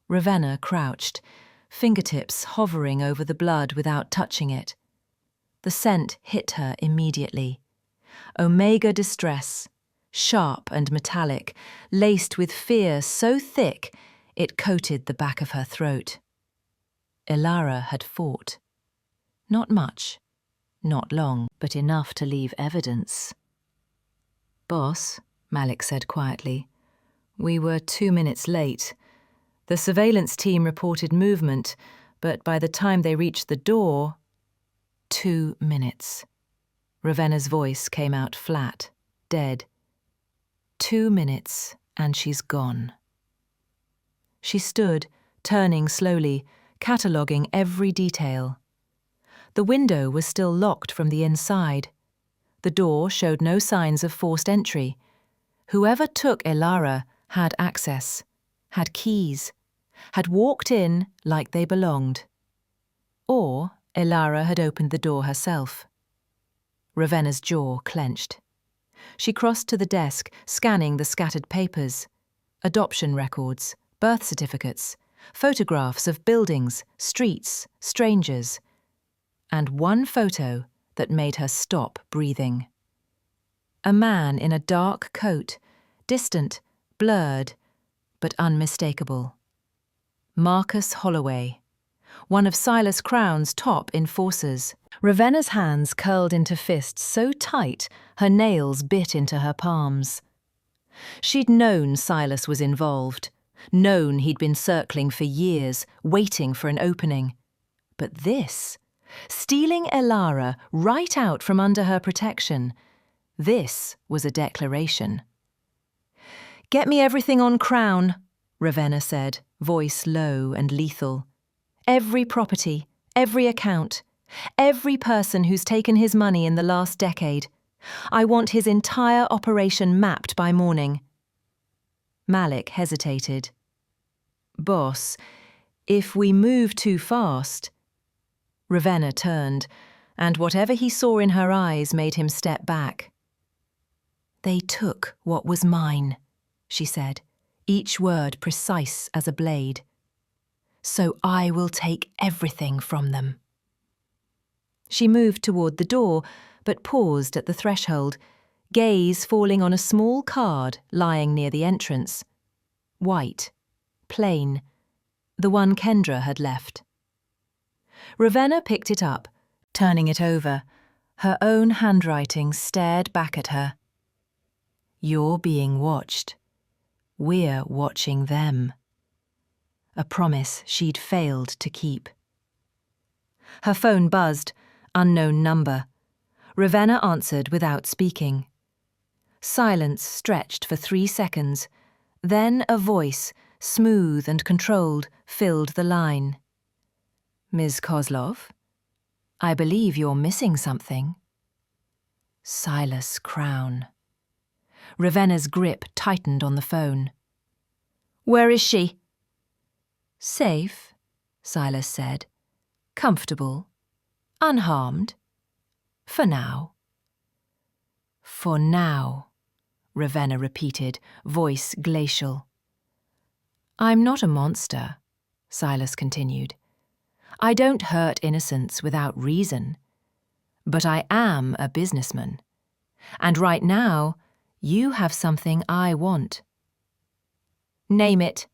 Ravenna crouched, fingertips hovering over the blood without touching it. The scent hit her immediately. Omega distress, sharp and metallic, laced with fear so thick it coated the back of her throat. Elara had fought. Not much, not long, but enough to leave evidence. Boss, Malik said quietly, we were 2 minutes late. The surveillance team reported movement, but by the time they reached the door, 2 minutes. Ravenna's voice came out flat, dead. 2 minutes, and she's gone. She stood, turning slowly, cataloguing every detail. The window was still locked from the inside. The door showed no signs of forced entry. Whoever took Elara had access, had keys, had walked in like they belonged. Or Elara had opened the door herself. Ravenna's jaw clenched. She crossed to the desk, scanning the scattered papers. Adoption records, birth certificates, photographs of buildings, streets, strangers, and one photo that made her stop breathing. A man in a dark coat, distant, blurred, but unmistakable. Marcus Holloway, one of Silas Crowne's top enforcers. Ravenna's hands curled into fists so tight her nails bit into her palms. She'd known Silas was involved, known he'd been circling for years, waiting for an opening. But this, stealing Elara right out from under her protection, this was a declaration. Get me everything on Crowne, Ravenna said, voice low and lethal. Every property, every account, every person who's taken his money in the last decade. I want his entire operation mapped by morning. Malik hesitated. Boss, if we move too fast... Ravenna turned, and whatever he saw in her eyes made him step back. They took what was mine, she said, each word precise as a blade. So I will take everything from them. She moved toward the door, but paused at the threshold, gaze falling on a small card lying near the entrance. White, plain, the one Kendra had left. Ravenna picked it up, turning it over. Her own handwriting stared back at her. You're being watched. We're watching them. A promise she'd failed to keep. Her phone buzzed, unknown number. Ravenna answered without speaking. Silence stretched for 3 seconds. Then a voice, smooth and controlled, filled the line. Ms. Kozlov, I believe you're missing something. Silas Crowne. Ravenna's grip tightened on the phone. Where is she? Safe, Silas said. Comfortable. Unharmed. For now. For now, Ravenna repeated, voice glacial. I'm not a monster, Silas continued. I don't hurt innocents without reason. But I am a businessman. And right now, you have something I want. Name it.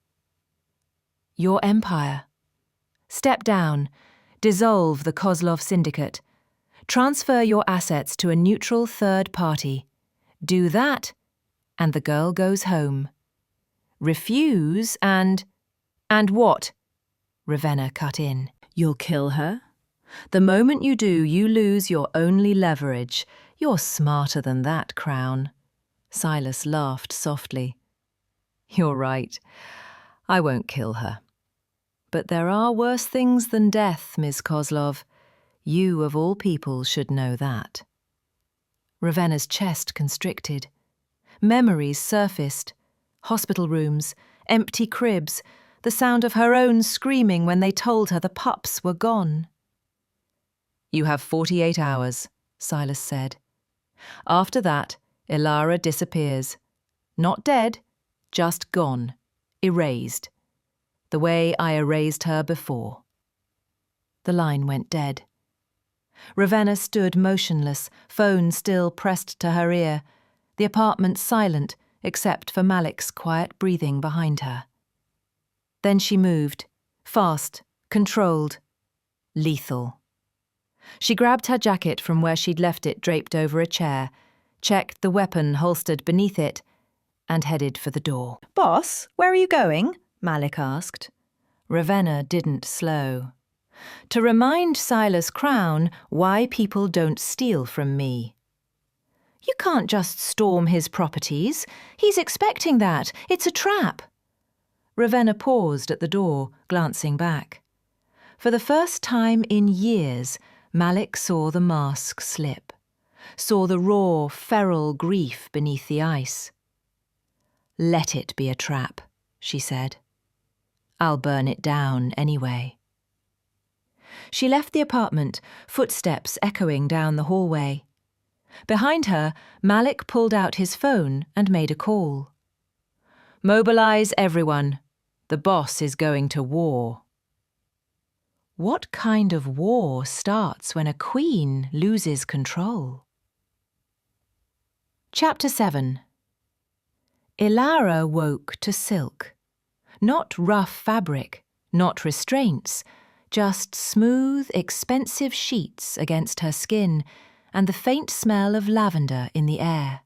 Your empire. Step down. Dissolve the Kozlov syndicate. Transfer your assets to a neutral third party. Do that, and the girl goes home. Refuse and what? Ravenna cut in. You'll kill her? The moment you do, you lose your only leverage. You're smarter than that, Crowne. Silas laughed softly. You're right. I won't kill her. But there are worse things than death, Miss Kozlov. You, of all people, should know that. Ravenna's chest constricted. Memories surfaced. Hospital rooms, empty cribs, the sound of her own screaming when they told her the pups were gone. You have 48 hours, Silas said. After that, Elara disappears. Not dead, just gone, erased. The way I erased her before. The line went dead. Ravenna stood motionless, phone still pressed to her ear, the apartment silent except for Malik's quiet breathing behind her. Then she moved, fast, controlled, lethal. She grabbed her jacket from where she'd left it draped over a chair, checked the weapon holstered beneath it, and headed for the door. Boss, where are you going? Malik asked. Ravenna didn't slow. To remind Silas Crowne why people don't steal from me. You can't just storm his properties. He's expecting that. It's a trap. Ravenna paused at the door, glancing back. For the first time in years, Malik saw the mask slip, saw the raw, feral grief beneath the ice. Let it be a trap, she said. I'll burn it down anyway. She left the apartment, footsteps echoing down the hallway. Behind her, Malik pulled out his phone and made a call. Mobilize everyone. The boss is going to war. What kind of war starts when a queen loses control? Chapter 7. Elara woke to silk. Not rough fabric, not restraints, just smooth, expensive sheets against her skin and the faint smell of lavender in the air.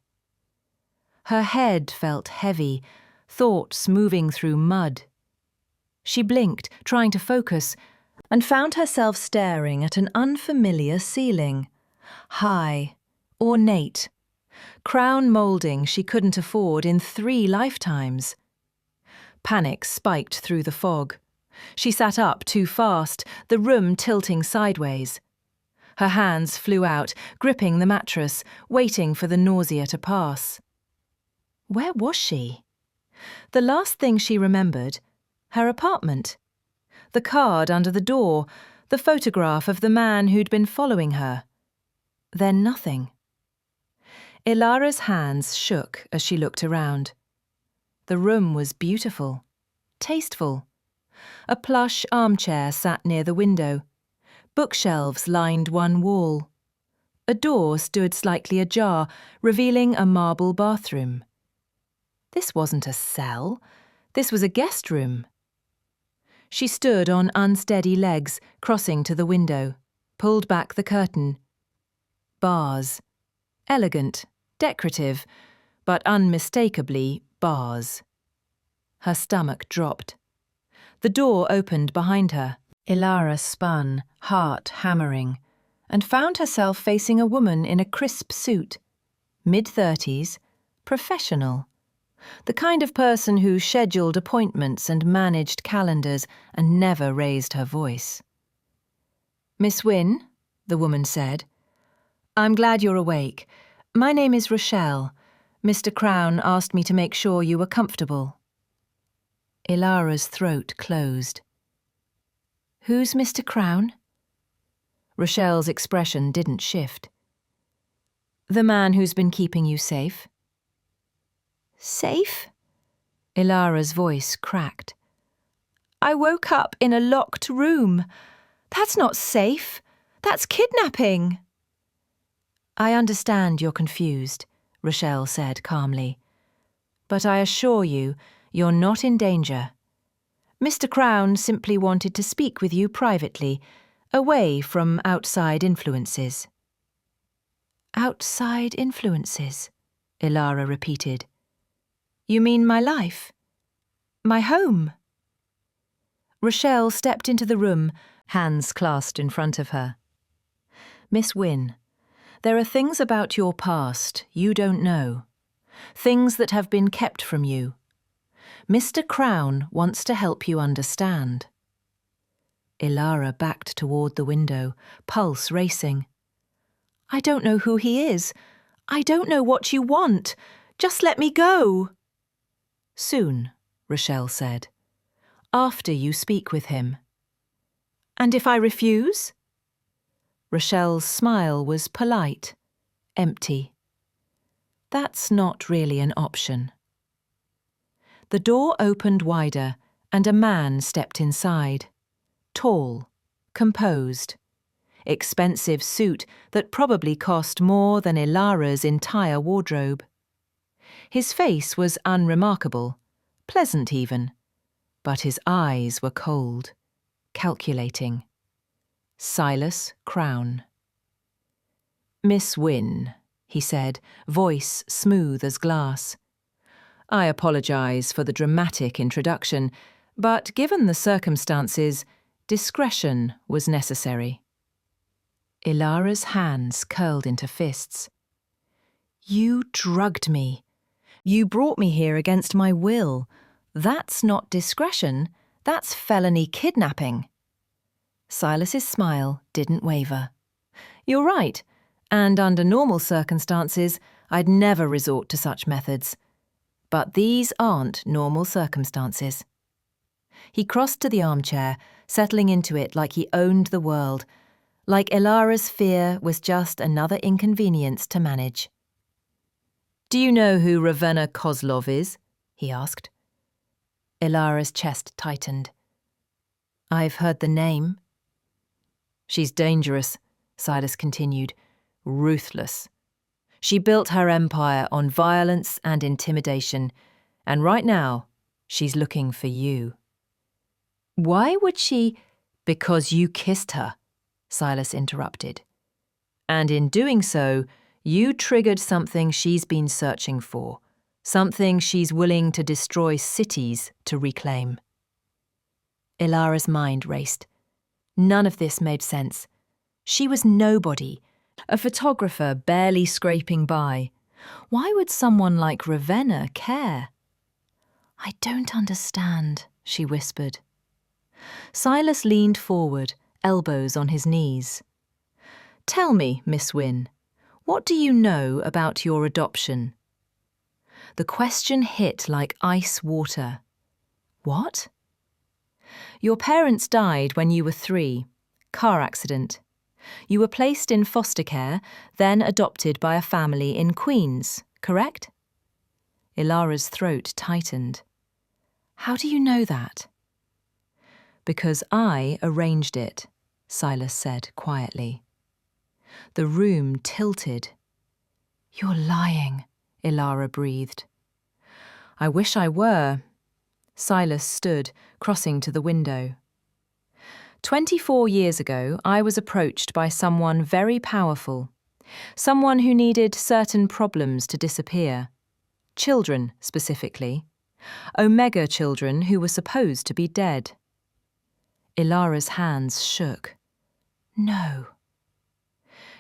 Her head felt heavy, thoughts moving through mud. She blinked, trying to focus, and found herself staring at an unfamiliar ceiling. High, ornate, crown moulding she couldn't afford in 3 lifetimes. Panic spiked through the fog. She sat up too fast, the room tilting sideways. Her hands flew out, gripping the mattress, waiting for the nausea to pass. Where was she? The last thing she remembered, her apartment. The card under the door, the photograph of the man who'd been following her. Then nothing. Elara's hands shook as she looked around. The room was beautiful, tasteful. A plush armchair sat near the window. Bookshelves lined one wall. A door stood slightly ajar, revealing a marble bathroom. This wasn't a cell. This was a guest room. She stood on unsteady legs, crossing to the window, pulled back the curtain. Bars. Elegant, decorative, but unmistakably bars. Her stomach dropped. The door opened behind her. Elara spun, heart hammering, and found herself facing a woman in a crisp suit. Mid-30s, professional. The kind of person who scheduled appointments and managed calendars and never raised her voice. "Miss Wynn," the woman said, "I'm glad you're awake. My name is Rochelle. Mr. Crowne asked me to make sure you were comfortable." Elara's throat closed. "Who's Mr. Crowne?" Rochelle's expression didn't shift. "The man who's been keeping you safe." "Safe?" Elara's voice cracked. "I woke up in a locked room. That's not safe. That's kidnapping." "I understand you're confused," Rochelle said calmly. "But I assure you, you're not in danger. Mr. Crowne simply wanted to speak with you privately, away from outside influences." "Outside influences?" Elara repeated. "You mean my life? My home?" Rochelle stepped into the room, hands clasped in front of her. "Miss Wynn, there are things about your past you don't know. Things that have been kept from you. Mr. Crowne wants to help you understand." Elara backed toward the window, pulse racing. "I don't know who he is. I don't know what you want. Just let me go." "Soon," Rochelle said. "After you speak with him." "And if I refuse?" Rochelle's smile was polite, empty. "That's not really an option." The door opened wider, and a man stepped inside. Tall, composed. Expensive suit that probably cost more than Elara's entire wardrobe. His face was unremarkable, pleasant even, but his eyes were cold, calculating. Silas Crowne. "Miss Wynn," he said, voice smooth as glass. "I apologize for the dramatic introduction, but given the circumstances, discretion was necessary." Elara's hands curled into fists. "You drugged me. You brought me here against my will. That's not discretion, that's felony kidnapping." Silas's smile didn't waver. "You're right, and under normal circumstances, I'd never resort to such methods. But these aren't normal circumstances." He crossed to the armchair, settling into it like he owned the world, like Elara's fear was just another inconvenience to manage. "Do you know who Ravenna Kozlov is?" he asked. Elara's chest tightened. "I've heard the name." "She's dangerous," Silas continued. "Ruthless. She built her empire on violence and intimidation, and right now, she's looking for you." "Why would she—" "Because you kissed her," Silas interrupted. "And in doing so, you triggered something she's been searching for, something she's willing to destroy cities to reclaim." Elara's mind raced. None of this made sense. She was nobody, a photographer barely scraping by. Why would someone like Ravenna care? I don't understand, she whispered. Silas leaned forward, elbows on his knees. Tell me, Miss Wynn, what do you know about your adoption? The question hit like ice water. What? Your parents died when you were 3. Car accident. You were placed in foster care, then adopted by a family in Queens, correct? Elara's throat tightened. How do you know that? Because I arranged it, Silas said quietly. The room tilted. You're lying, Elara breathed. I wish I were. Silas stood, crossing to the window. 24 years ago, I was approached by someone very powerful, someone who needed certain problems to disappear. Children, specifically. Omega children who were supposed to be dead. Elara's hands shook. No.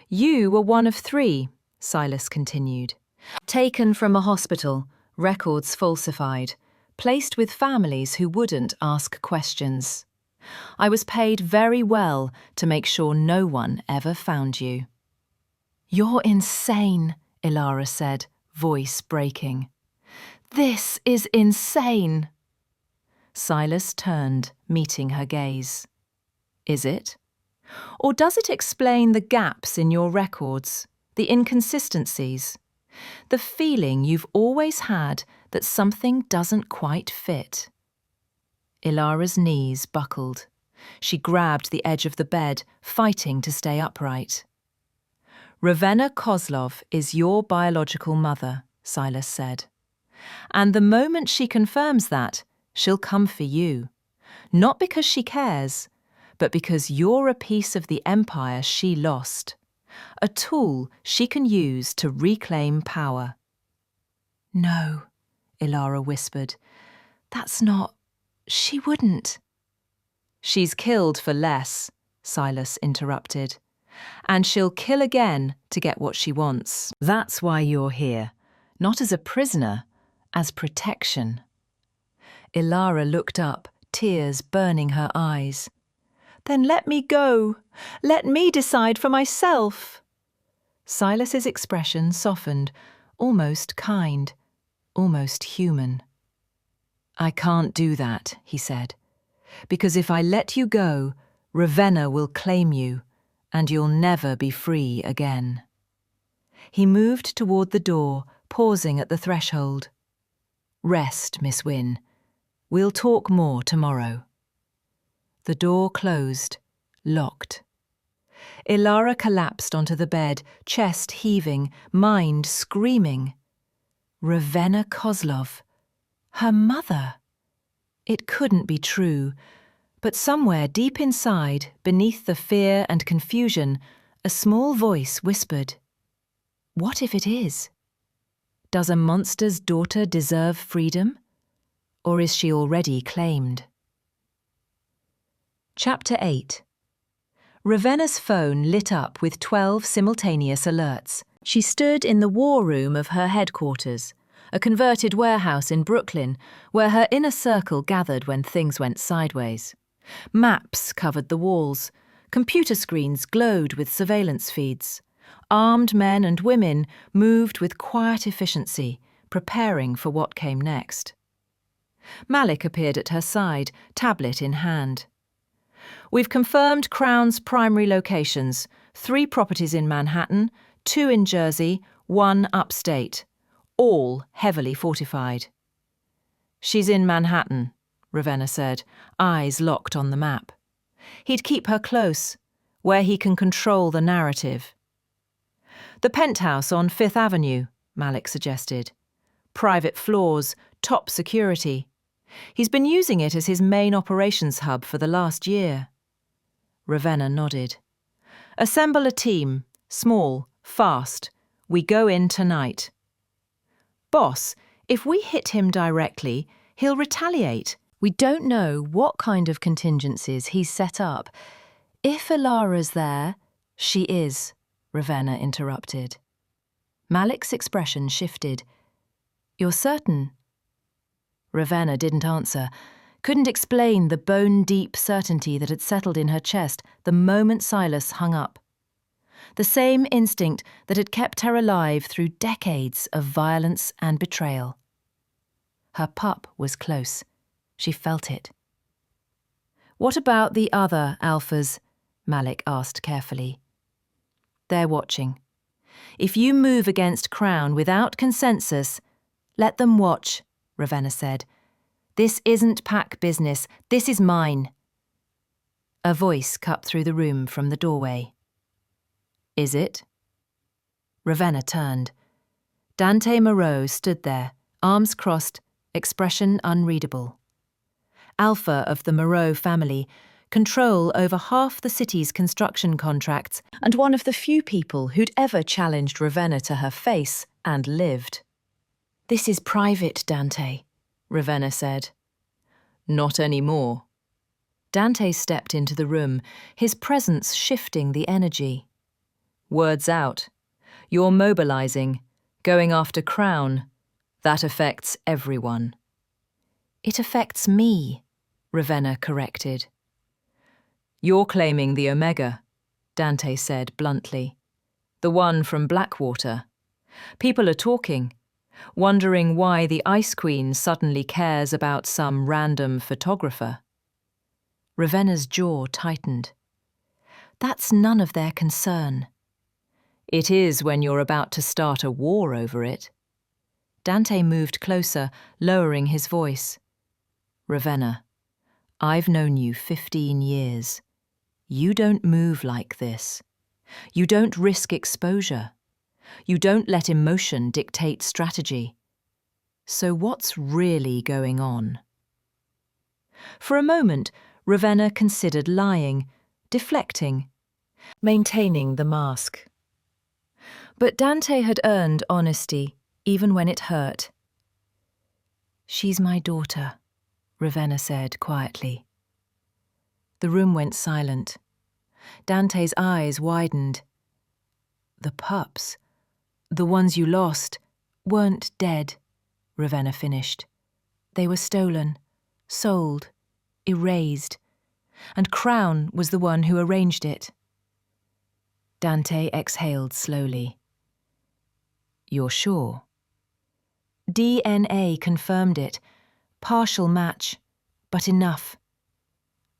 You were one of 3, Silas continued. Taken from a hospital, records falsified, placed with families who wouldn't ask questions. I was paid very well to make sure no one ever found you. You're insane, Elara said, voice breaking. This is insane. Silas turned, meeting her gaze. Is it? Or does it explain the gaps in your records, the inconsistencies, the feeling you've always had that something doesn't quite fit? Elara's knees buckled. She grabbed the edge of the bed, fighting to stay upright. Ravenna Kozlov is your biological mother, Silas said. And the moment she confirms that, she'll come for you. Not because she cares, but because you're a piece of the empire she lost. A tool she can use to reclaim power. No, Elara whispered. That's not... She wouldn't. She's killed for less, Silas interrupted. And she'll kill again to get what she wants. That's why you're here. Not as a prisoner, as protection. Elara looked up, tears burning her eyes. Then let me go. Let me decide for myself. Silas's expression softened, almost kind, almost human. I can't do that, he said, because if I let you go, Ravenna will claim you, and you'll never be free again. He moved toward the door, pausing at the threshold. Rest, Miss Wynn. We'll talk more tomorrow. The door closed, locked. Elara collapsed onto the bed, chest heaving, mind screaming. Ravenna Kozlov. Her mother. It couldn't be true, but somewhere deep inside, beneath the fear and confusion, a small voice whispered, what if it is? Does a monster's daughter deserve freedom? Or is she already claimed? Chapter 8. Ravenna's phone lit up with 12 simultaneous alerts. She stood in the war room of her headquarters, a converted warehouse in Brooklyn, where her inner circle gathered when things went sideways. Maps covered the walls. Computer screens glowed with surveillance feeds. Armed men and women moved with quiet efficiency, preparing for what came next. Malik appeared at her side, tablet in hand. We've confirmed Crowne's primary locations, 3 properties in Manhattan, 2 in Jersey, 1 upstate, all heavily fortified. She's in Manhattan, Ravenna said, eyes locked on the map. He'd keep her close, where he can control the narrative. The penthouse on 5th Avenue, Malik suggested. Private floors, top security. He's been using it as his main operations hub for the last year. Ravenna nodded. Assemble a team, small, fast. We go in tonight. Boss, if we hit him directly, he'll retaliate. We don't know what kind of contingencies he's set up. If Elara's there, she is, Ravenna interrupted. Malik's expression shifted. You're certain? Ravenna didn't answer, couldn't explain the bone-deep certainty that had settled in her chest the moment Silas hung up. The same instinct that had kept her alive through decades of violence and betrayal. Her pup was close. She felt it. "What about the other alphas?" Malik asked carefully. "They're watching. If you move against Crowne without consensus, let them watch," Ravenna said. "This isn't pack business. This is mine." A voice cut through the room from the doorway. "Is it?" Ravenna turned. Dante Moreau stood there, arms crossed, expression unreadable. Alpha of the Moreau family, control over half the city's construction contracts, and one of the few people who'd ever challenged Ravenna to her face and lived. "This is private, Dante," Ravenna said. "Not anymore." Dante stepped into the room, his presence shifting the energy. "Words out. You're mobilizing, going after Crowne. That affects everyone." "It affects me," Ravenna corrected. "You're claiming the Omega," Dante said bluntly. "The one from Blackwater. People are talking, wondering why the Ice Queen suddenly cares about some random photographer." Ravenna's jaw tightened. "That's none of their concern." "It is when you're about to start a war over it." Dante moved closer, lowering his voice. "Ravenna, I've known you 15 years. You don't move like this. You don't risk exposure. You don't let emotion dictate strategy. So what's really going on?" For a moment, Ravenna considered lying, deflecting, maintaining the mask. But Dante had earned honesty, even when it hurt. "She's my daughter," Ravenna said quietly. The room went silent. Dante's eyes widened. "The pups, the ones you lost, weren't dead," Ravenna finished. "They were stolen, sold, erased, and Crowne was the one who arranged it." Dante exhaled slowly. "You're sure?" "DNA confirmed it. Partial match, but enough."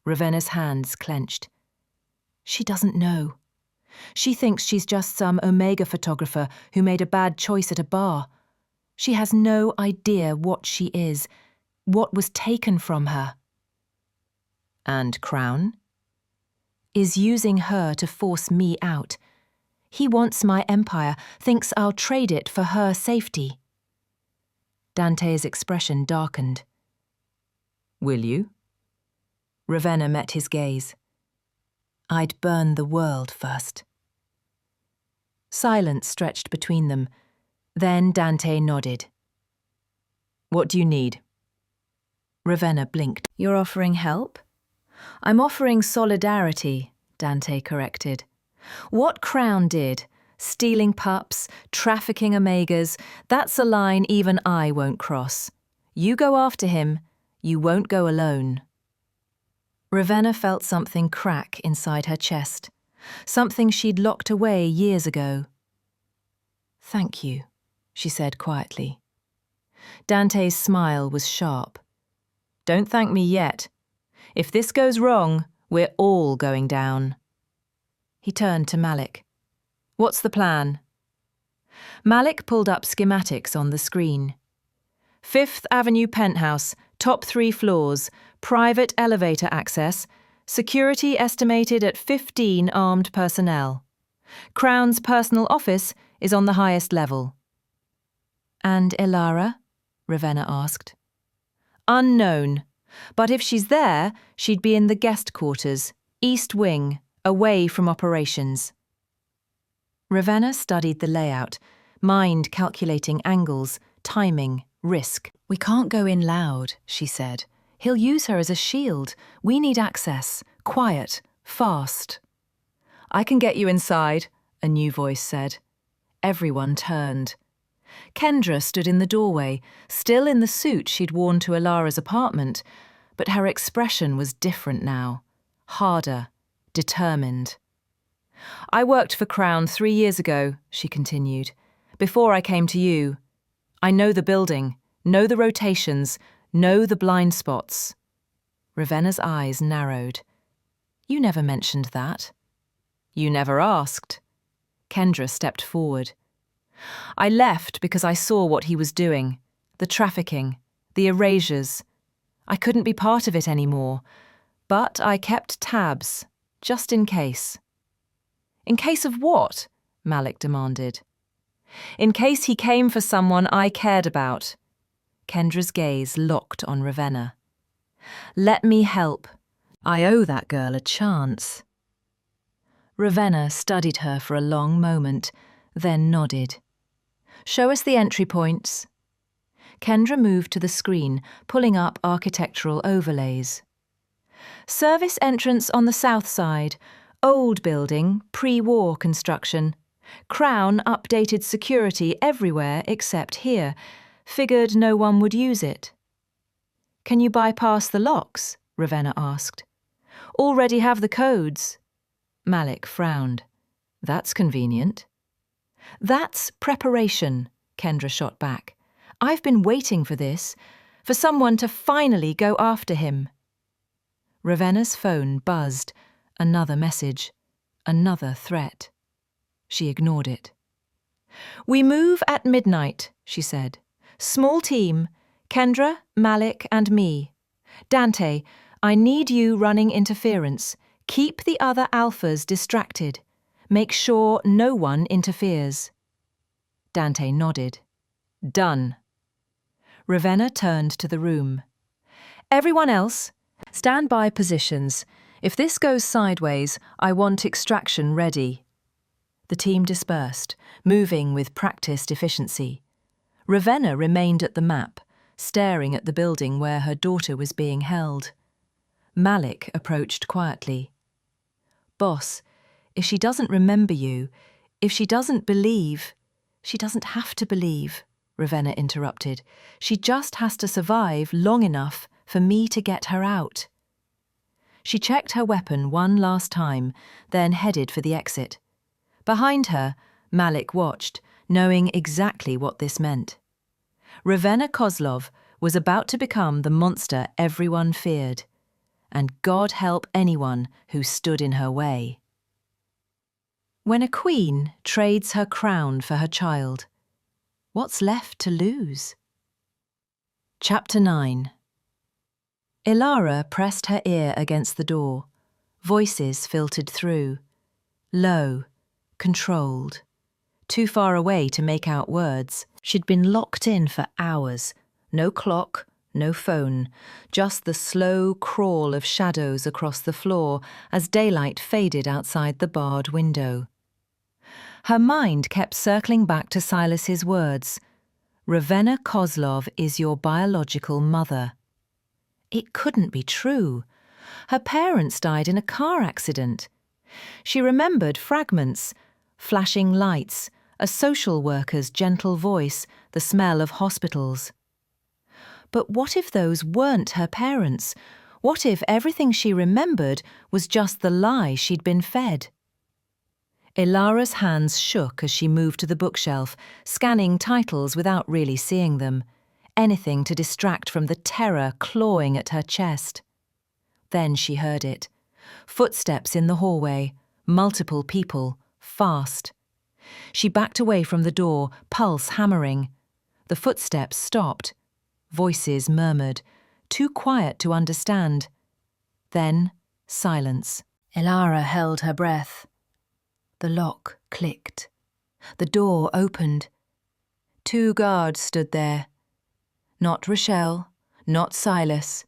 Ravenna's hands clenched. "She doesn't know. She thinks she's just some Omega photographer who made a bad choice at a bar. She has no idea what she is, what was taken from her." "And Crowne?" "Is using her to force me out. He wants my empire, thinks I'll trade it for her safety." Dante's expression darkened. "Will you?" Ravenna met his gaze. "I'd burn the world first." Silence stretched between them. Then Dante nodded. "What do you need?" Ravenna blinked. "You're offering help?" "I'm offering solidarity," Dante corrected. "What Crowne did, stealing pups, trafficking Omegas, that's a line even I won't cross. You go after him, you won't go alone." Ravenna felt something crack inside her chest, something she'd locked away years ago. "Thank you," she said quietly. Dante's smile was sharp. "Don't thank me yet. If this goes wrong, we're all going down." He turned to Malik. "What's the plan?" Malik pulled up schematics on the screen. 5th Avenue penthouse, top 3 floors, private elevator access, security estimated at 15 armed personnel. Crowne's personal office is on the highest level. "And Elara?" Ravenna asked. "Unknown. But if she's there, she'd be in the guest quarters, east wing, away from operations." Ravenna studied the layout, mind calculating angles, timing, risk. "We can't go in loud," she said. "He'll use her as a shield. We need access. Quiet. Fast." "I can get you inside," a new voice said. Everyone turned. Kendra stood in the doorway, still in the suit she'd worn to Elara's apartment, but her expression was different now, harder, determined. "I worked for Crowne 3 years ago," she continued, "before I came to you. I know the building, know the rotations, know the blind spots." Ravenna's eyes narrowed. "You never mentioned that." "You never asked." Kendra stepped forward. "I left because I saw what he was doing, the trafficking, the erasures. I couldn't be part of it anymore, but I kept tabs, just in case." "In case of what?" Malik demanded. "In case he came for someone I cared about." Kendra's gaze locked on Ravenna. "Let me help. I owe that girl a chance." Ravenna studied her for a long moment, then nodded. "Show us the entry points." Kendra moved to the screen, pulling up architectural overlays. "Service entrance on the south side. Old building, pre-war construction. Crowne updated security everywhere except here. Figured no one would use it." "Can you bypass the locks?" Ravenna asked. "Already have the codes." Malik frowned. "That's convenient." "That's preparation," Kendra shot back. "I've been waiting for this, for someone to finally go after him." Ravenna's phone buzzed. Another message. Another threat. She ignored it. "We move at midnight," she said. "Small team. Kendra, Malik, and me. Dante, I need you running interference. Keep the other alphas distracted. Make sure no one interferes." Dante nodded. "Done." Ravenna turned to the room. "Everyone else, stand by positions. If this goes sideways, I want extraction ready." The team dispersed, moving with practiced efficiency. Ravenna remained at the map, staring at the building where her daughter was being held. Malik approached quietly. "Boss, if she doesn't remember you, if she doesn't believe—" "She doesn't have to believe," Ravenna interrupted. "She just has to survive long enough for me to get her out." She checked her weapon one last time, then headed for the exit. Behind her, Malik watched, knowing exactly what this meant. Ravenna Kozlov was about to become the monster everyone feared, and God help anyone who stood in her way. When a queen trades her crown for her child, what's left to lose? Chapter 9. Elara pressed her ear against the door. Voices filtered through. Low, controlled. Too far away to make out words. She'd been locked in for hours. No clock, no phone, just the slow crawl of shadows across the floor as daylight faded outside the barred window. Her mind kept circling back to Silas's words. "Ravenna Kozlov is your biological mother." It couldn't be true. Her parents died in a car accident. She remembered fragments, flashing lights, a social worker's gentle voice, the smell of hospitals. But what if those weren't her parents? What if everything she remembered was just the lie she'd been fed? Elara's hands shook as she moved to the bookshelf, scanning titles without really seeing them. Anything to distract from the terror clawing at her chest. Then she heard it. Footsteps in the hallway, multiple people, fast. She backed away from the door, pulse hammering. The footsteps stopped. Voices murmured, too quiet to understand. Then, silence. Elara held her breath. The lock clicked. The door opened. 2 guards stood there. Not Rochelle, not Silas.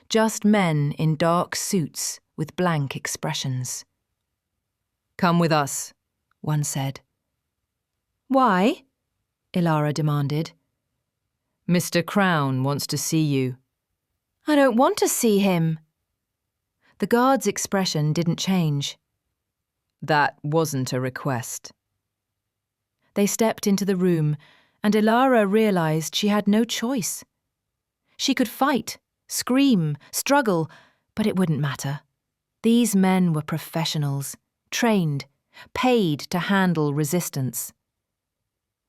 Just men in dark suits with blank expressions. "Come with us," one said. "Why?" Elara demanded. "Mr. Crowne wants to see you." "I don't want to see him." The guard's expression didn't change. "That wasn't a request." They stepped into the room, and Elara realized she had no choice. She could fight, scream, struggle, but it wouldn't matter. These men were professionals, trained, paid to handle resistance.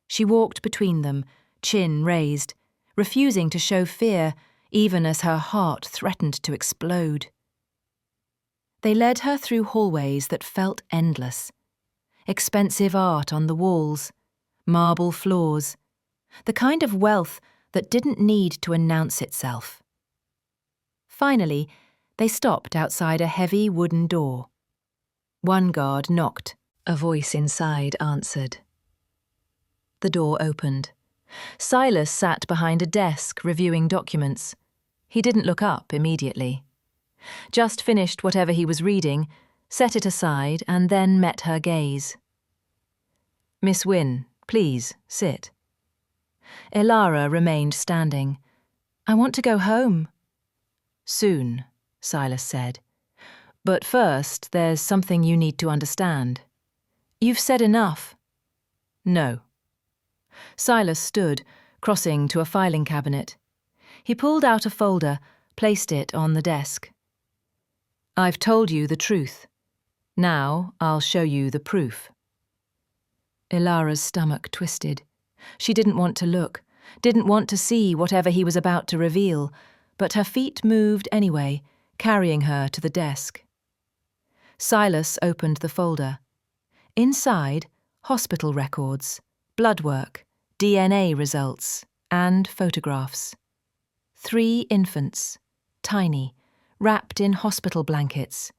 She walked between them, chin raised, refusing to show fear, even as her heart threatened to explode. They led her through hallways that felt endless. Expensive art on the walls, marble floors, the kind of wealth that didn't need to announce itself. Finally, they stopped outside a heavy wooden door. One guard knocked. A voice inside answered. The door opened. Silas sat behind a desk reviewing documents. He didn't look up immediately. Just finished whatever he was reading, set it aside, and then met her gaze. "Miss Wynn, please, sit." Elara remained standing. "I want to go home." "Soon," Silas said. "But first, there's something you need to understand." "You've said enough." "No." Silas stood, crossing to a filing cabinet. He pulled out a folder, placed it on the desk. "I've told you the truth. Now I'll show you the proof." Elara's stomach twisted. She didn't want to look, didn't want to see whatever he was about to reveal, but her feet moved anyway, carrying her to the desk. Silas opened the folder. Inside, hospital records, blood work, DNA results, and photographs. 3 infants, tiny, wrapped in hospital blankets.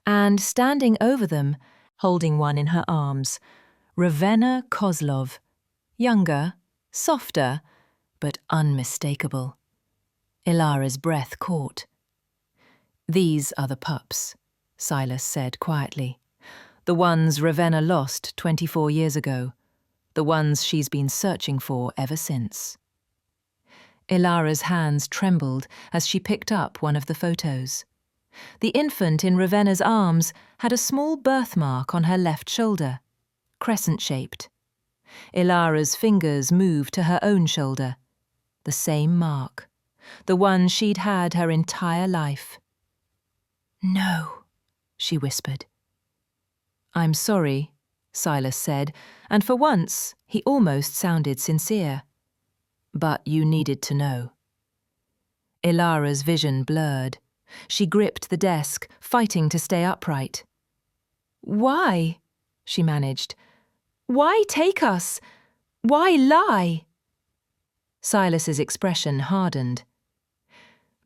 And standing over them, holding one in her arms, Ravenna Kozlov, younger, softer, but unmistakable. Elara's breath caught. "These are the pups," Silas said quietly. "The ones Ravenna lost 24 years ago. The ones she's been searching for ever since." Elara's hands trembled as she picked up one of the photos. The infant in Ravenna's arms had a small birthmark on her left shoulder, crescent-shaped. Elara's fingers moved to her own shoulder. The same mark, the one she'd had her entire life. "No," she whispered. "I'm sorry," Silas said, and for once he almost sounded sincere. "But you needed to know." Elara's vision blurred. She gripped the desk, fighting to stay upright. "Why?" she managed. "Why take us? Why lie?" Silas's expression hardened.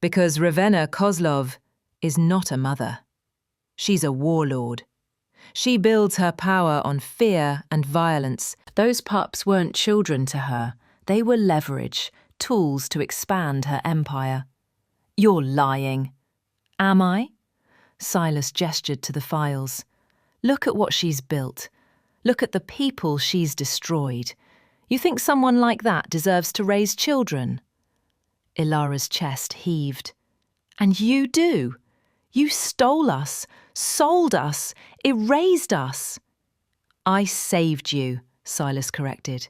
"Because Ravenna Kozlov is not a mother. She's a warlord. She builds her power on fear and violence. Those pups weren't children to her. They were leverage, tools to expand her empire." "You're lying." "Am I?" Silas gestured to the files. "Look at what she's built. Look at the people she's destroyed. You think someone like that deserves to raise children?" Elara's chest heaved. "And you do. You stole us, sold us, erased us." "I saved you," Silas corrected.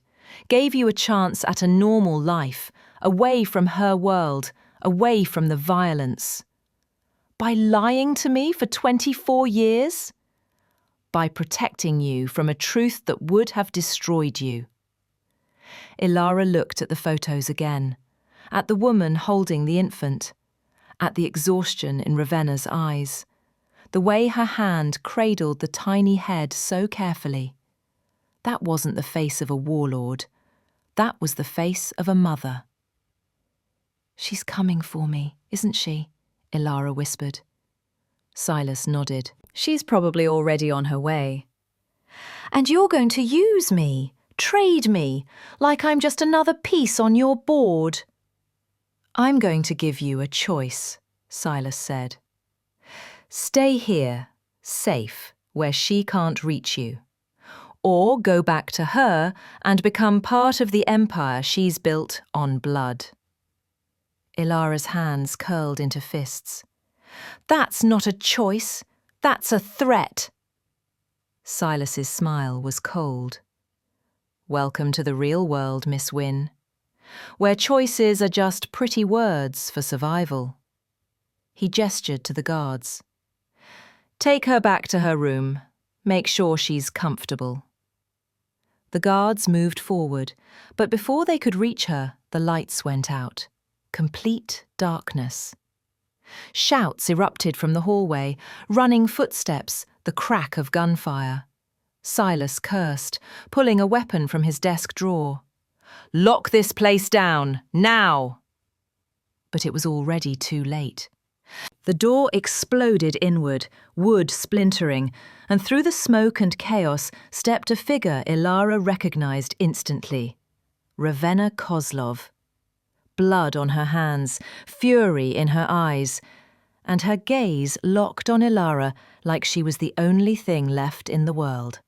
"Gave you a chance at a normal life, away from her world, away from the violence." "By lying to me for 24 years?" "By protecting you from a truth that would have destroyed you." Elara looked at the photos again, at the woman holding the infant, at the exhaustion in Ravenna's eyes, the way her hand cradled the tiny head so carefully. That wasn't the face of a warlord. That was the face of a mother. "She's coming for me, isn't she?" Elara whispered. Silas nodded. "She's probably already on her way." "And you're going to use me, trade me, like I'm just another piece on your board." "I'm going to give you a choice," Silas said. "Stay here, safe, where she can't reach you. Or go back to her and become part of the empire she's built on blood." Elara's hands curled into fists. "That's not a choice. That's a threat." Silas's smile was cold. Welcome to the real world, Miss Wynn, where choices are just pretty words for survival. He gestured to the guards. Take her back to her room. Make sure she's comfortable. The guards moved forward, but before they could reach her, the lights went out. Complete darkness. Shouts erupted from the hallway, running footsteps, the crack of gunfire. Silas cursed, pulling a weapon from his desk drawer. Lock this place down, now! But it was already too late. The door exploded inward, wood splintering, and through the smoke and chaos stepped a figure Elara recognized instantly. Ravenna Kozlov. Blood on her hands, fury in her eyes, and her gaze locked on Elara like she was the only thing left in the world.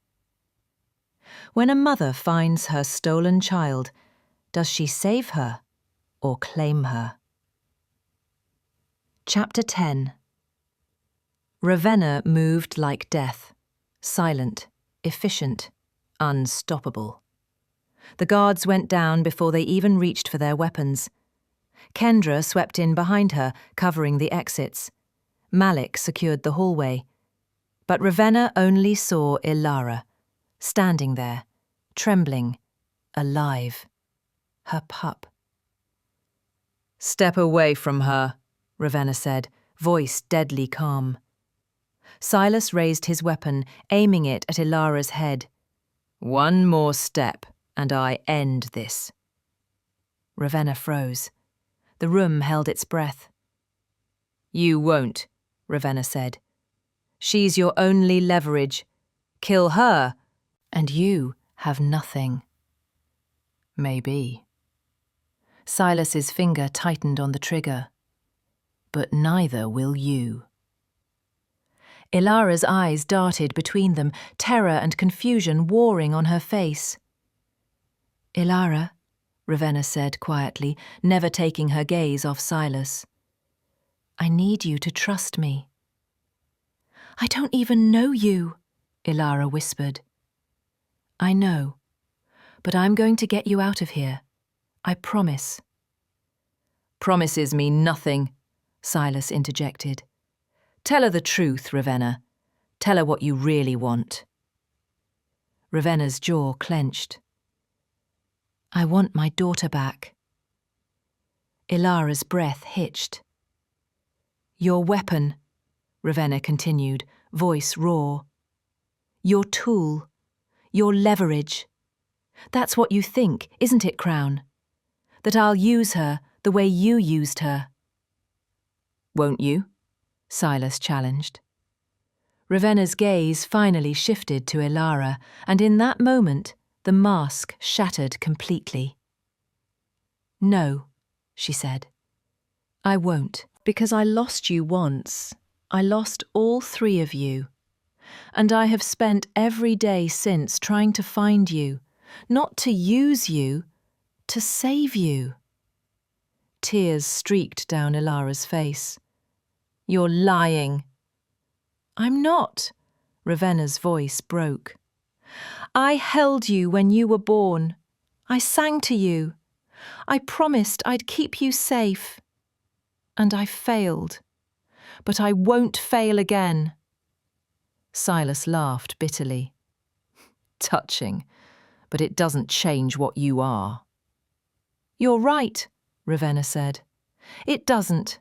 When a mother finds her stolen child, does she save her or claim her? Chapter 10. Ravenna moved like death, silent, efficient, unstoppable. The guards went down before they even reached for their weapons. Kendra swept in behind her, covering the exits. Malik secured the hallway. But Ravenna only saw Elara, standing there, trembling, alive. Her pup. Step away from her, Ravenna said, voice deadly calm. Silas raised his weapon, aiming it at Elara's head. One more step, and I end this. Ravenna froze. The room held its breath. You won't, Ravenna said. She's your only leverage. Kill her, and you have nothing. Maybe. Silas's finger tightened on the trigger. But neither will you. Elara's eyes darted between them, terror and confusion warring on her face. Elara, Ravenna said quietly, never taking her gaze off Silas. I need you to trust me. I don't even know you, Elara whispered. I know, but I'm going to get you out of here. I promise. Promises mean nothing, Silas interjected. Tell her the truth, Ravenna. Tell her what you really want. Ravenna's jaw clenched. I want my daughter back. Elara's breath hitched. Your weapon, Ravenna continued, voice raw. Your tool. Your leverage. That's what you think, isn't it, Crowne? That I'll use her the way you used her. Won't you? Silas challenged. Ravenna's gaze finally shifted to Elara, and in that moment, the mask shattered completely. No, she said. I won't, because I lost you once. I lost all three of you. And I have spent every day since trying to find you, not to use you, to save you. Tears streaked down Elara's face. You're lying. I'm not, Ravenna's voice broke. I held you when you were born. I sang to you. I promised I'd keep you safe. And I failed. But I won't fail again. Silas laughed bitterly. Touching, but it doesn't change what you are. You're right, Ravenna said. It doesn't.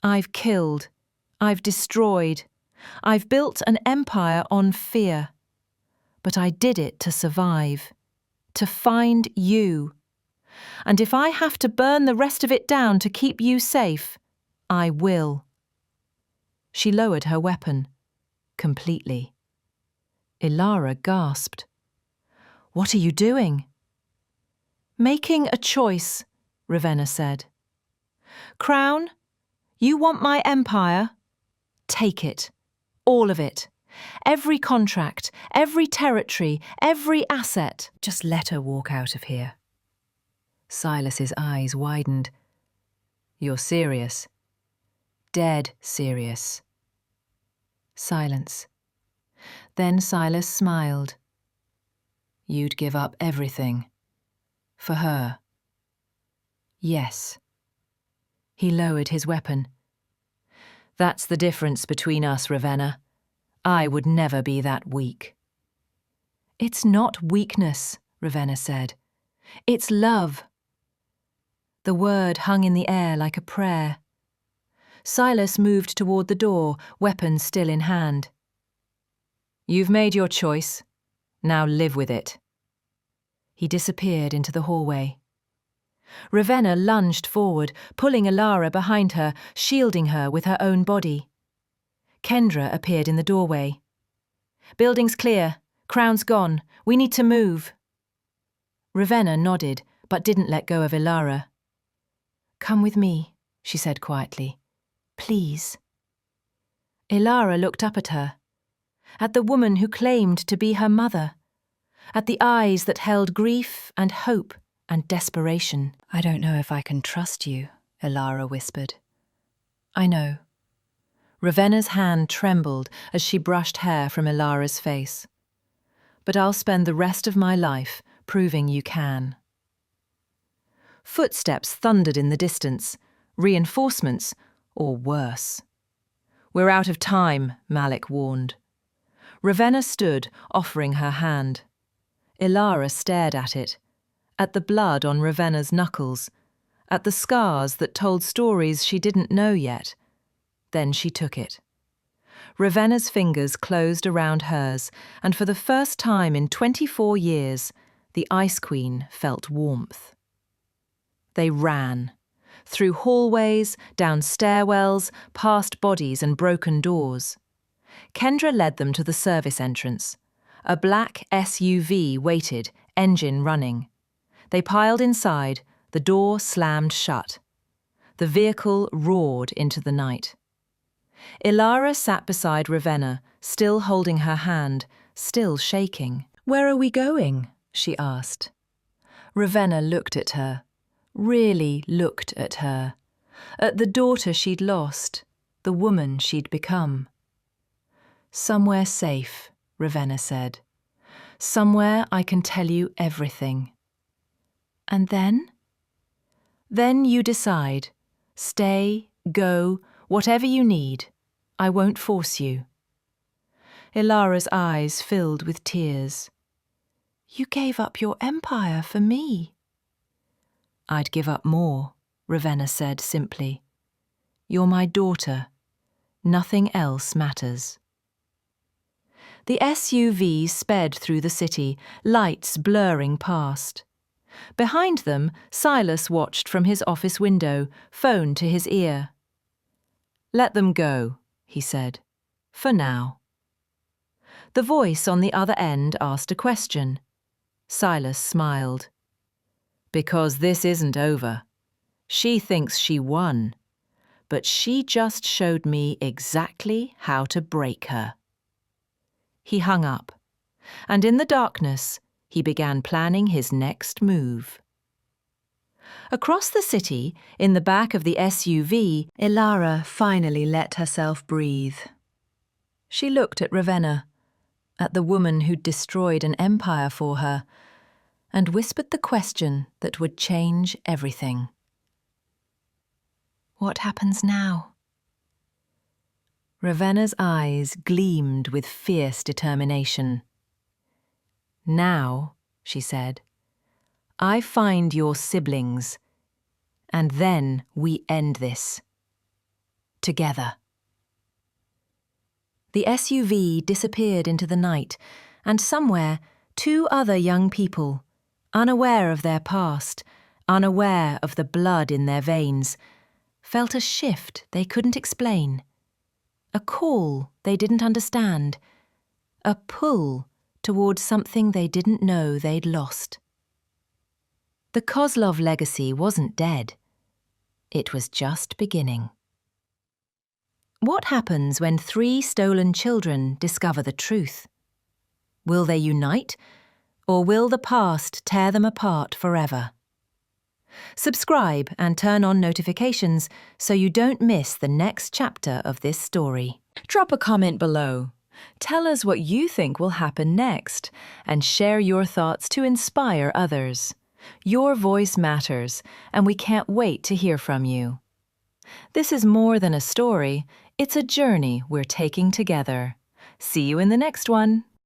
I've killed. I've destroyed. I've built an empire on fear. But I did it to survive. To find you. And if I have to burn the rest of it down to keep you safe, I will. She lowered her weapon. Completely. Elara gasped. What are you doing? Making a choice, Ravenna said. Crowne, you want my empire? Take it. All of it. Every contract, every territory, every asset. Just let her walk out of here. Silas's eyes widened. You're serious. Dead serious. Silence. Then Silas smiled. You'd give up everything. For her. Yes. He lowered his weapon. That's the difference between us, Ravenna. I would never be that weak. It's not weakness, Ravenna said. It's love. The word hung in the air like a prayer. Silas moved toward the door, weapon still in hand. You've made your choice. Now live with it. He disappeared into the hallway. Ravenna lunged forward, pulling Elara behind her, shielding her with her own body. Kendra appeared in the doorway. Building's clear. Crowne's gone. We need to move. Ravenna nodded, but didn't let go of Elara. Come with me, she said quietly. Please. Elara looked up at her. At the woman who claimed to be her mother. At the eyes that held grief and hope and desperation. I don't know if I can trust you, Elara whispered. I know. Ravenna's hand trembled as she brushed hair from Elara's face. But I'll spend the rest of my life proving you can. Footsteps thundered in the distance, reinforcements, or worse. We're out of time, Malik warned. Ravenna stood, offering her hand. Elara stared at it, at the blood on Ravenna's knuckles, at the scars that told stories she didn't know yet. Then she took it. Ravenna's fingers closed around hers, and for the first time in 24 years, the Ice Queen felt warmth. They ran. Through hallways, down stairwells, past bodies and broken doors. Kendra led them to the service entrance. A black SUV waited, engine running. They piled inside, the door slammed shut. The vehicle roared into the night. Elara sat beside Ravenna, still holding her hand, still shaking. Where are we going? She asked. Ravenna looked at her, really looked at her, at the daughter she'd lost, the woman she'd become. Somewhere safe, Ravenna said. Somewhere I can tell you everything. And then? Then you decide. Stay, go, whatever you need. I won't force you. Elara's eyes filled with tears. You gave up your empire for me. I'd give up more, Ravenna said simply. You're my daughter. Nothing else matters. The SUV sped through the city, lights blurring past. Behind them, Silas watched from his office window, phone to his ear. Let them go, he said. For now. The voice on the other end asked a question. Silas smiled. Because this isn't over. She thinks she won, but she just showed me exactly how to break her. He hung up, and in the darkness, he began planning his next move. Across the city, in the back of the SUV, Elara finally let herself breathe. She looked at Ravenna, at the woman who'd destroyed an empire for her, and whispered the question that would change everything. What happens now? Ravenna's eyes gleamed with fierce determination. Now, she said, I find your siblings, and then we end this. Together. The SUV disappeared into the night, and somewhere, two other young people, unaware of their past, unaware of the blood in their veins, felt a shift they couldn't explain, a call they didn't understand, a pull towards something they didn't know they'd lost. The Kozlov legacy wasn't dead. It was just beginning. What happens when 3 stolen children discover the truth? Will they unite, or will the past tear them apart forever? Subscribe and turn on notifications so you don't miss the next chapter of this story. Drop a comment below. Tell us what you think will happen next, and share your thoughts to inspire others. Your voice matters, and we can't wait to hear from you. This is more than a story, it's a journey we're taking together. See you in the next one.